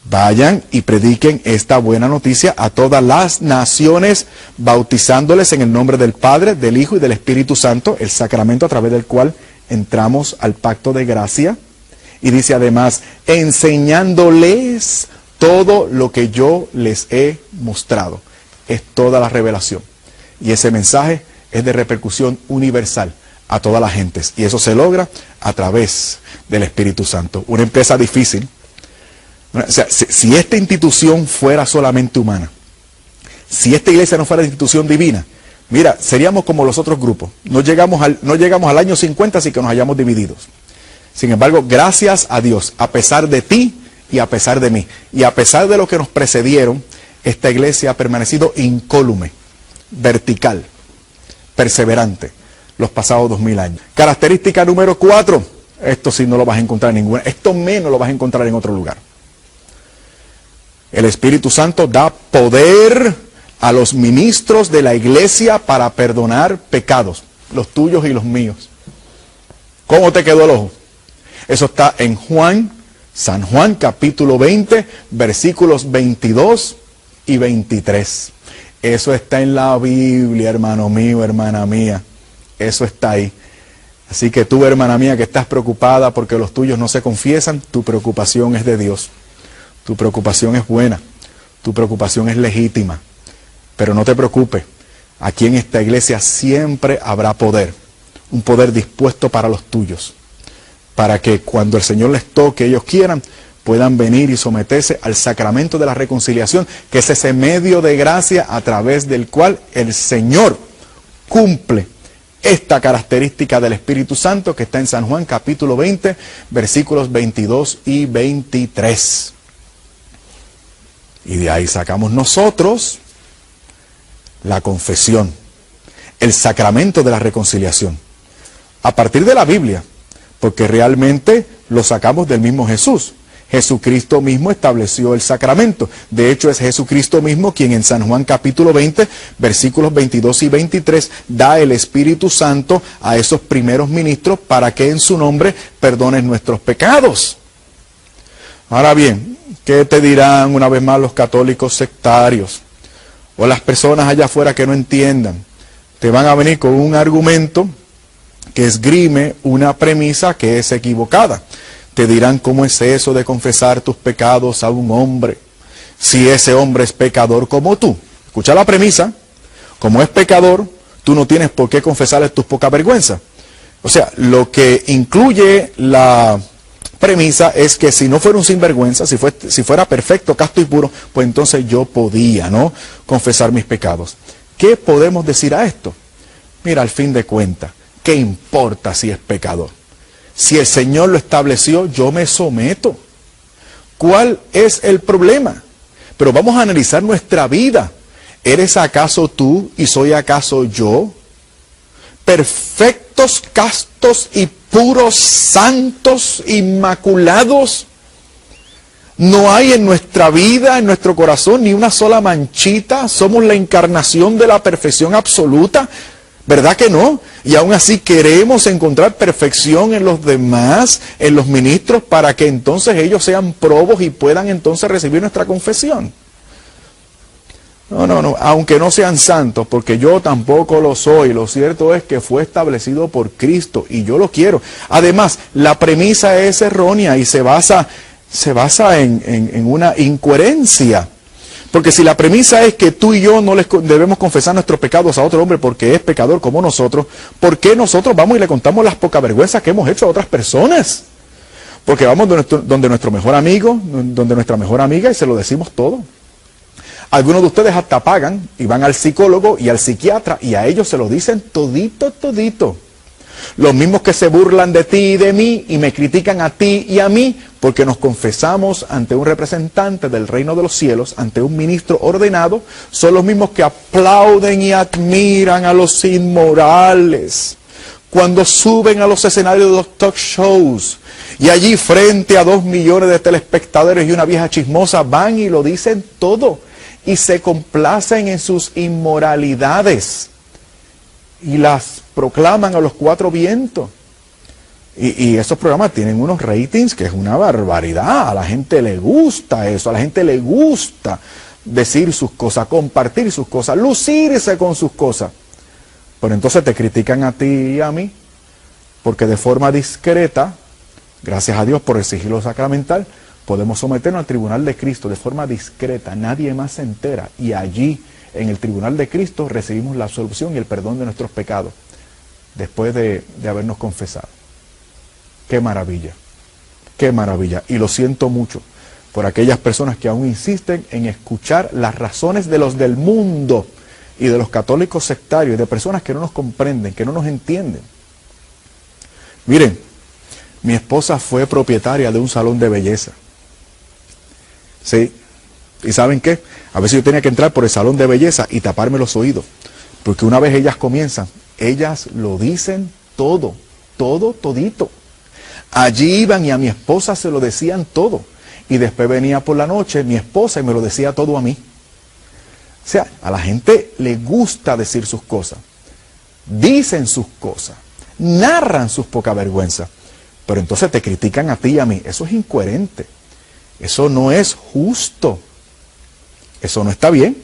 vayan y prediquen esta buena noticia a todas las naciones, bautizándoles en el nombre del Padre, del Hijo y del Espíritu Santo, el sacramento a través del cual entramos al pacto de gracia. Y dice además, enseñándoles todo lo que yo les he mostrado. Es toda la revelación. Y ese mensaje es de repercusión universal a todas las gentes. Y eso se logra a través del Espíritu Santo. Una empresa difícil, O sea, si esta institución fuera solamente humana, si esta iglesia no fuera de institución divina, mira, seríamos como los otros grupos. No llegamos al año 50 así que nos hayamos divididos. Sin embargo, gracias a Dios, a pesar de ti y a pesar de mí, y a pesar de lo que nos precedieron, esta iglesia ha permanecido incólume, vertical, perseverante, los pasados 2000 años. Característica número 4, esto sí no lo vas a encontrar en ninguna, esto menos lo vas a encontrar en otro lugar. El Espíritu Santo da poder a los ministros de la iglesia para perdonar pecados, los tuyos y los míos. ¿Cómo te quedó el ojo? Eso está en San Juan capítulo 20, versículos 22 y 23. Eso está en la Biblia, hermano mío, hermana mía. Eso está ahí. Así que tú, hermana mía, que estás preocupada porque los tuyos no se confiesan, tu preocupación es de Dios. Tu preocupación es buena. Tu preocupación es legítima. Pero no te preocupes. Aquí en esta iglesia siempre habrá poder. Un poder dispuesto para los tuyos. Para que cuando el Señor les toque, ellos quieran, puedan venir y someterse al sacramento de la reconciliación, que es ese medio de gracia a través del cual el Señor cumple esta característica del Espíritu Santo que está en San Juan capítulo 20, versículos 22 y 23. Y de ahí sacamos nosotros la confesión, el sacramento de la reconciliación, a partir de la Biblia, porque realmente lo sacamos del mismo Jesús. Jesucristo mismo estableció el sacramento. De hecho, es Jesucristo mismo quien en San Juan capítulo 20, versículos 22 y 23, da el Espíritu Santo a esos primeros ministros para que en su nombre perdonen nuestros pecados. Ahora bien, ¿qué te dirán una vez más los católicos sectarios? O las personas allá afuera que no entiendan. Te van a venir con un argumento que esgrime una premisa que es equivocada. Te dirán cómo es eso de confesar tus pecados a un hombre, si ese hombre es pecador como tú. Escucha la premisa, como es pecador, tú no tienes por qué confesarle tus pocas vergüenzas. O sea, lo que incluye la premisa es que si no fuera un sinvergüenza, si fuera perfecto, casto y puro, pues entonces yo podía, ¿no?, confesar mis pecados. ¿Qué podemos decir a esto? Mira, al fin de cuentas, ¿qué importa si es pecador? Si el Señor lo estableció, yo me someto. ¿Cuál es el problema? Pero vamos a analizar nuestra vida. ¿Eres acaso tú y soy acaso yo? Perfectos, castos y puros, santos, inmaculados. No hay en nuestra vida, en nuestro corazón, ni una sola manchita. Somos la encarnación de la perfección absoluta. ¿Verdad que no? Y aún así queremos encontrar perfección en los demás, en los ministros, para que entonces ellos sean probos y puedan entonces recibir nuestra confesión. No, aunque no sean santos, porque yo tampoco lo soy, lo cierto es que fue establecido por Cristo y yo lo quiero. Además, la premisa es errónea y se basa en una incoherencia. Porque si la premisa es que tú y yo no les debemos confesar nuestros pecados a otro hombre porque es pecador como nosotros, ¿por qué nosotros vamos y le contamos las pocas vergüenzas que hemos hecho a otras personas? Porque vamos donde nuestro mejor amigo, donde nuestra mejor amiga y se lo decimos todo. Algunos de ustedes hasta pagan y van al psicólogo y al psiquiatra y a ellos se lo dicen todito, todito. Los mismos que se burlan de ti y de mí y me critican a ti y a mí porque nos confesamos ante un representante del reino de los cielos, ante un ministro ordenado, son los mismos que aplauden y admiran a los inmorales cuando suben a los escenarios de los talk shows y allí frente a 2 millones de telespectadores y una vieja chismosa van y lo dicen todo y se complacen en sus inmoralidades y las proclaman a los 4 vientos. Y esos programas tienen unos ratings que es una barbaridad. A la gente le gusta eso, a la gente le gusta decir sus cosas, compartir sus cosas, lucirse con sus cosas. Pero entonces te critican a ti y a mí, porque de forma discreta, gracias a Dios por el sigilo sacramental, podemos someternos al tribunal de Cristo de forma discreta, nadie más se entera. Y allí, en el tribunal de Cristo, recibimos la absolución y el perdón de nuestros pecados, después de habernos confesado. ¡Qué maravilla! ¡Qué maravilla! Y lo siento mucho por aquellas personas que aún insisten en escuchar las razones de los del mundo y de los católicos sectarios y de personas que no nos comprenden, que no nos entienden. Miren, mi esposa fue propietaria de un salón de belleza. Sí. ¿Y saben qué? A veces yo tenía que entrar por el salón de belleza y taparme los oídos. Porque una vez ellas comienzan, ellas lo dicen todo, todito. Allí iban y a mi esposa se lo decían todo. Y después venía por la noche mi esposa y me lo decía todo a mí. O sea, a la gente le gusta decir sus cosas. Dicen sus cosas. Narran sus poca vergüenza. Pero entonces te critican a ti y a mí. Eso es incoherente. Eso no es justo. Eso no está bien.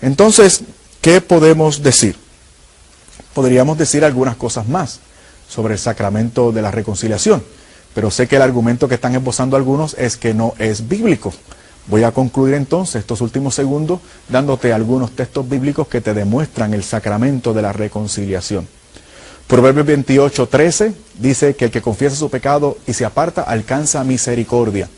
Entonces, ¿qué podemos decir? Podríamos decir algunas cosas más sobre el sacramento de la reconciliación. Pero sé que el argumento que están esbozando algunos es que no es bíblico. Voy a concluir entonces estos últimos segundos dándote algunos textos bíblicos que te demuestran el sacramento de la reconciliación. Proverbios 28:13 dice que el que confiesa su pecado y se aparta alcanza misericordia.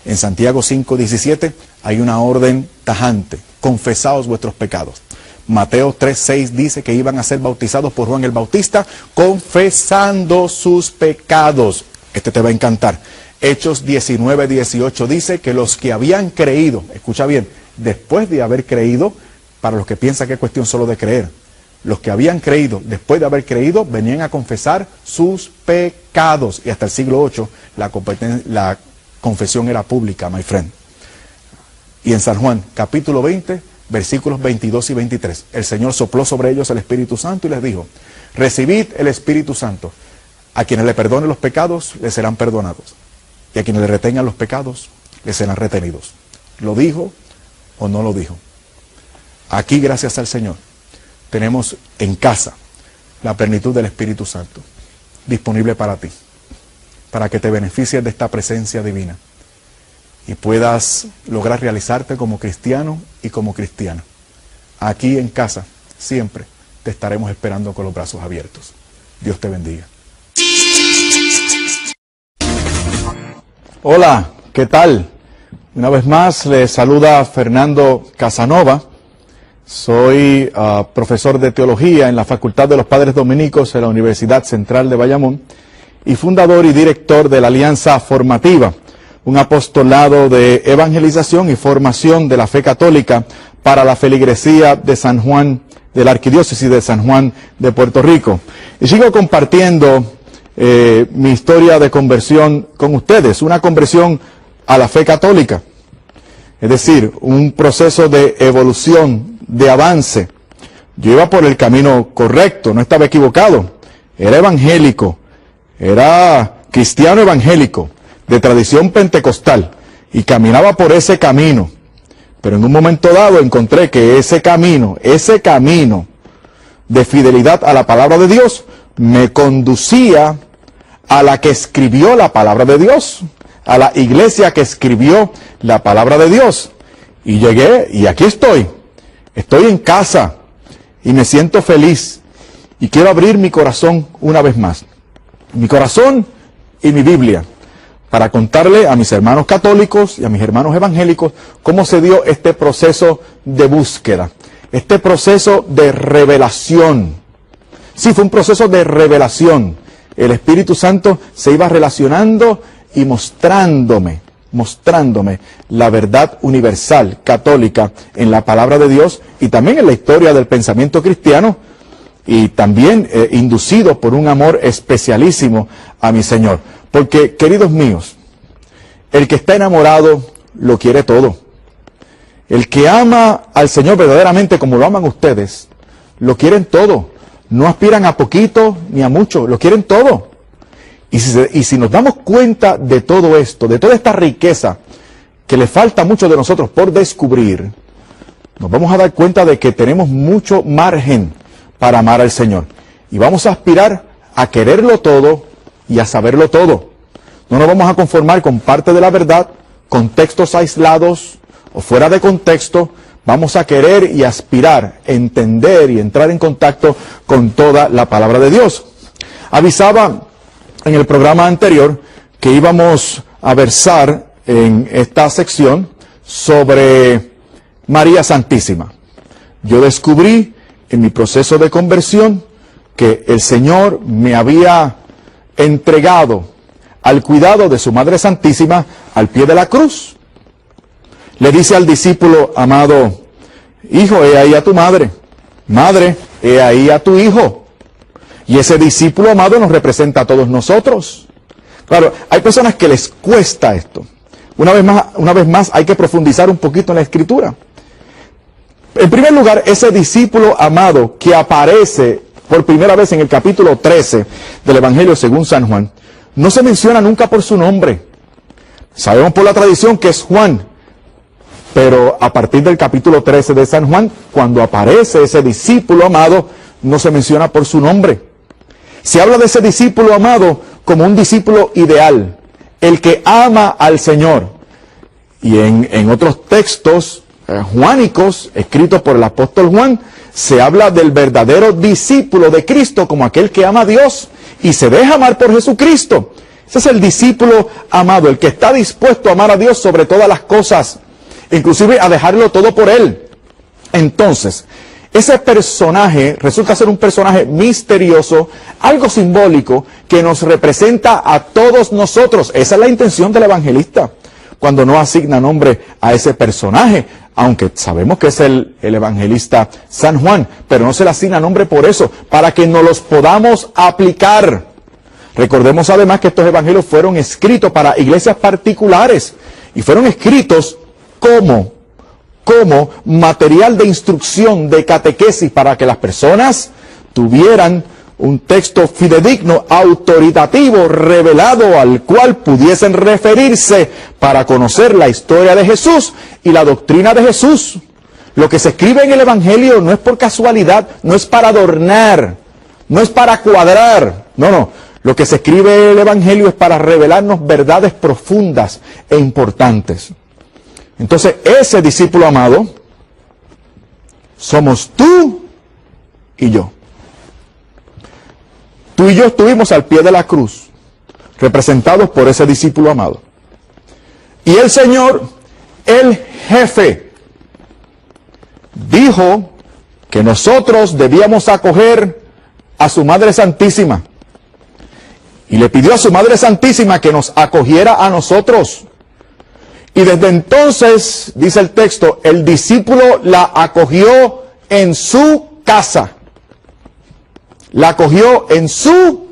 En Santiago 5:17 hay una orden tajante: confesaos vuestros pecados. Mateo 3:6 dice que iban a ser bautizados por Juan el Bautista confesando sus pecados. Este te va a encantar. Hechos 19:18 dice que los que habían creído, escucha bien, después de haber creído, para los que piensan que es cuestión solo de creer, los que habían creído, después de haber creído, venían a confesar sus pecados. Y hasta el siglo VIII la confesión era pública, my friend. Y en San Juan, capítulo 20, versículos 22 y 23, el Señor sopló sobre ellos el Espíritu Santo y les dijo: recibid el Espíritu Santo. A quienes le perdonen los pecados, les serán perdonados. Y a quienes le retengan los pecados, les serán retenidos. ¿Lo dijo o no lo dijo? Aquí, gracias al Señor, tenemos en casa la plenitud del Espíritu Santo disponible para ti, para que te beneficies de esta presencia divina y puedas lograr realizarte como cristiano y como cristiana. Aquí en casa siempre te estaremos esperando con los brazos abiertos. Dios te bendiga. Hola, ¿qué tal? Una vez más les saluda Fernando Casanova. Soy profesor de teología en la Facultad de los Padres Dominicos de la Universidad Central de Bayamón y fundador y director de la Alianza Formativa, un apostolado de evangelización y formación de la fe católica para la feligresía de San Juan, de la Arquidiócesis de San Juan de Puerto Rico. Y sigo compartiendo mi historia de conversión con ustedes, una conversión a la fe católica, es decir, un proceso de evolución, de avance. Yo iba por el camino correcto, no estaba equivocado, era evangélico, era cristiano evangélico, de tradición pentecostal, y caminaba por ese camino, pero en un momento dado encontré que ese camino de fidelidad a la palabra de Dios me conducía a la que escribió la palabra de Dios, a la iglesia que escribió la palabra de Dios. Y llegué y aquí estoy en casa y me siento feliz y quiero abrir mi corazón una vez más, mi corazón y mi Biblia, para contarle a mis hermanos católicos y a mis hermanos evangélicos cómo se dio este proceso de búsqueda, este proceso de revelación. Sí, fue un proceso de revelación. El Espíritu Santo se iba relacionando y mostrándome la verdad universal, católica, en la palabra de Dios y también en la historia del pensamiento cristiano, y también inducido por un amor especialísimo a mi Señor. Porque, queridos míos, el que está enamorado lo quiere todo. El que ama al Señor verdaderamente como lo aman ustedes, lo quieren todo. No aspiran a poquito ni a mucho, lo quieren todo. Y si nos damos cuenta de todo esto, de toda esta riqueza que le falta a muchos de nosotros por descubrir, nos vamos a dar cuenta de que tenemos mucho margen para amar al Señor. Y vamos a aspirar a quererlo todo y a saberlo todo. No nos vamos a conformar con parte de la verdad, con textos aislados o fuera de contexto. Vamos a querer y aspirar, entender y entrar en contacto con toda la palabra de Dios. Avisaba en el programa anterior que íbamos a versar en esta sección sobre María Santísima. Yo descubrí en mi proceso de conversión que el Señor me había entregado al cuidado de su Madre Santísima al pie de la cruz. Le dice al discípulo amado: hijo, he ahí a tu madre. Madre, he ahí a tu hijo. Y ese discípulo amado nos representa a todos nosotros. Claro, hay personas que les cuesta esto. Una vez más hay que profundizar un poquito en la Escritura. En primer lugar, ese discípulo amado que aparece por primera vez en el capítulo 13 del Evangelio según San Juan, no se menciona nunca por su nombre. Sabemos por la tradición que es Juan, pero a partir del capítulo 13 de San Juan, cuando aparece ese discípulo amado, no se menciona por su nombre. Se habla de ese discípulo amado como un discípulo ideal, el que ama al Señor. Y en otros textos juánicos, escritos por el apóstol Juan, se habla del verdadero discípulo de Cristo como aquel que ama a Dios y se deja amar por Jesucristo. Ese es el discípulo amado, el que está dispuesto a amar a Dios sobre todas las cosas, inclusive a dejarlo todo por Él. Entonces, ese personaje resulta ser un personaje misterioso, algo simbólico, que nos representa a todos nosotros. Esa es la intención del evangelista, cuando no asigna nombre a ese personaje, aunque sabemos que es el evangelista San Juan, pero no se le asigna nombre por eso, para que nos los podamos aplicar. Recordemos además que estos evangelios fueron escritos para iglesias particulares, y fueron escritos como material de instrucción, de catequesis, para que las personas tuvieran un texto fidedigno, autoritativo, revelado, al cual pudiesen referirse para conocer la historia de Jesús y la doctrina de Jesús. Lo que se escribe en el Evangelio no es por casualidad, no es para adornar, no es para cuadrar, no. Lo que se escribe en el Evangelio es para revelarnos verdades profundas e importantes. Entonces, ese discípulo amado somos tú y yo. Tú y yo estuvimos al pie de la cruz, representados por ese discípulo amado. Y el Señor, el jefe, dijo que nosotros debíamos acoger a su Madre Santísima. Y le pidió a su Madre Santísima que nos acogiera a nosotros. Y desde entonces, dice el texto, el discípulo la acogió en su casa. La acogió en su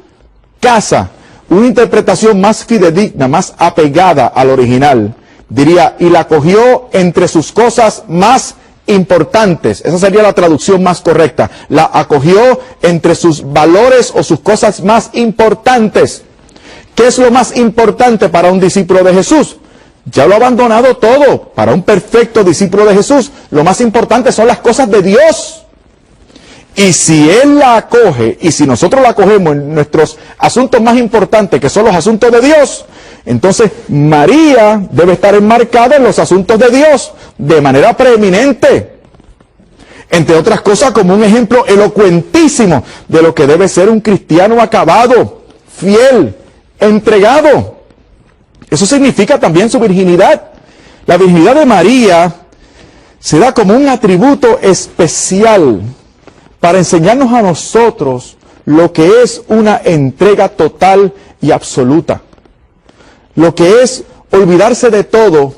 casa. Una interpretación más fidedigna, más apegada al original, diría, y la acogió entre sus cosas más importantes. Esa sería la traducción más correcta. La acogió entre sus valores o sus cosas más importantes. ¿Qué es lo más importante para un discípulo de Jesús? Ya lo ha abandonado todo. Para un perfecto discípulo de Jesús, lo más importante son las cosas de Dios. Y si Él la acoge, y si nosotros la acogemos en nuestros asuntos más importantes, que son los asuntos de Dios, entonces María debe estar enmarcada en los asuntos de Dios, de manera preeminente. Entre otras cosas, como un ejemplo elocuentísimo de lo que debe ser un cristiano acabado, fiel, entregado. Eso significa también su virginidad. La virginidad de María se da como un atributo especial para enseñarnos a nosotros lo que es una entrega total y absoluta. Lo que es olvidarse de todo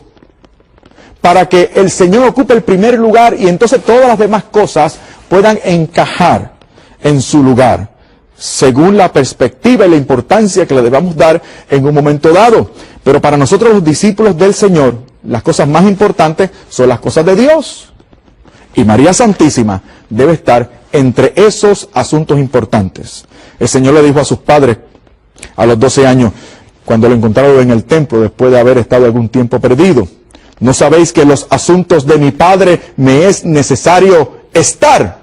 para que el Señor ocupe el primer lugar y entonces todas las demás cosas puedan encajar en su lugar, según la perspectiva y la importancia que le debamos dar en un momento dado. Pero para nosotros los discípulos del Señor, las cosas más importantes son las cosas de Dios. Y María Santísima debe estar entre esos asuntos importantes. El Señor le dijo a sus padres a los 12 años, cuando lo encontraron en el templo después de haber estado algún tiempo perdido: ¿no sabéis que en los asuntos de mi Padre me es necesario estar?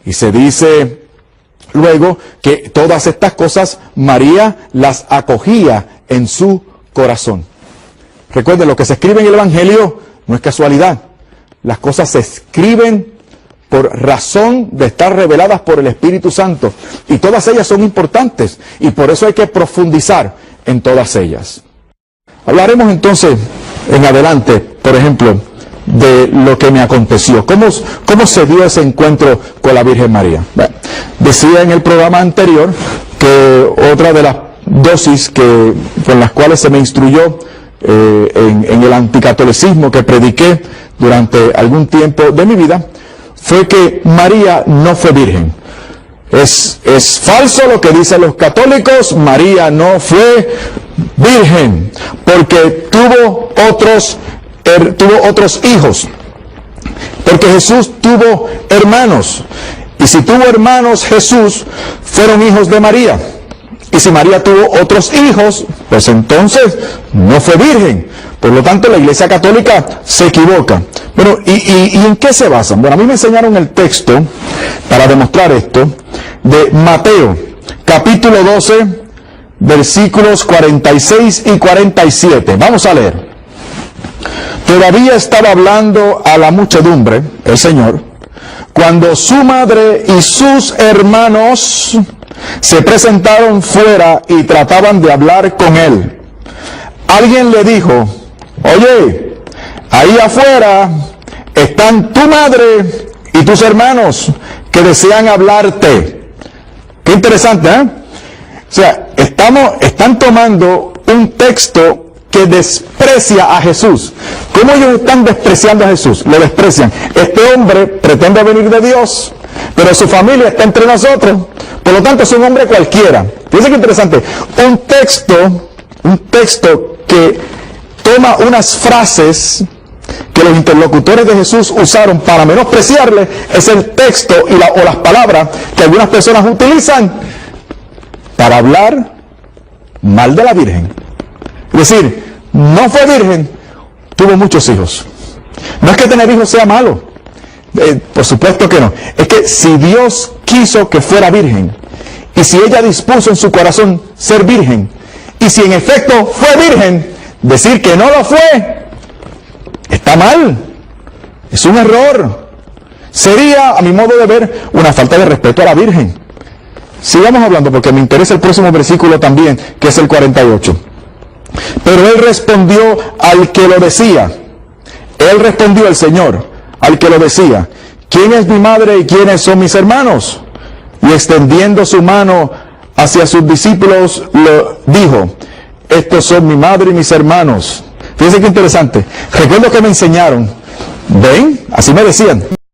Y se dice luego que todas estas cosas María las acogía en su corazón. Recuerden, lo que se escribe en el Evangelio no es casualidad. Las cosas se escriben por razón de estar reveladas por el Espíritu Santo. Y todas ellas son importantes. Y por eso hay que profundizar en todas ellas. Hablaremos entonces en adelante, por ejemplo, de lo que me aconteció. ¿Cómo se dio ese encuentro con la Virgen María? Bueno, decía en el programa anterior que otra de las dosis con las cuales se me instruyó en el anticatolicismo que prediqué durante algún tiempo de mi vida fue que María no fue virgen. Es falso lo que dicen los católicos. María no fue virgen porque tuvo otros hijos, porque Jesús tuvo hermanos, y si tuvo hermanos Jesús, fueron hijos de María, y si María tuvo otros hijos, pues entonces no fue virgen. Por lo tanto, la Iglesia Católica se equivoca. Bueno, ¿y en qué se basan? Bueno, a mí me enseñaron el texto para demostrar esto de Mateo, capítulo 12, versículos 46 y 47. Vamos a leer. Todavía estaba hablando a la muchedumbre, el Señor, cuando su madre y sus hermanos se presentaron fuera y trataban de hablar con él. Alguien le dijo: oye, ahí afuera están tu madre y tus hermanos que desean hablarte. Qué interesante, ¿eh? O sea, están tomando un texto que desprecia a Jesús. ¿Cómo ellos están despreciando a Jesús? Lo desprecian. Este hombre pretende venir de Dios, pero su familia está entre nosotros. Por lo tanto, es un hombre cualquiera. Fíjense qué interesante. Un texto que toma unas frases que los interlocutores de Jesús usaron para menospreciarle, es el texto o las palabras que algunas personas utilizan para hablar mal de la Virgen. Es decir, no fue virgen, tuvo muchos hijos. No es que tener hijos sea malo, por supuesto que no. Es que si Dios quiso que fuera virgen, y si ella dispuso en su corazón ser virgen, y si en efecto fue virgen, decir que no lo fue, está mal. Es un error. Sería, a mi modo de ver, una falta de respeto a la Virgen. Sigamos hablando porque me interesa el próximo versículo también, que es el 48. Pero él respondió al que lo decía. Él respondió, el Señor, al que lo decía: ¿quién es mi madre y quiénes son mis hermanos? Y extendiendo su mano hacia sus discípulos, lo dijo: estos son mi madre y mis hermanos. Fíjense qué interesante. Recuerdo que me enseñaron, ven, así me decían,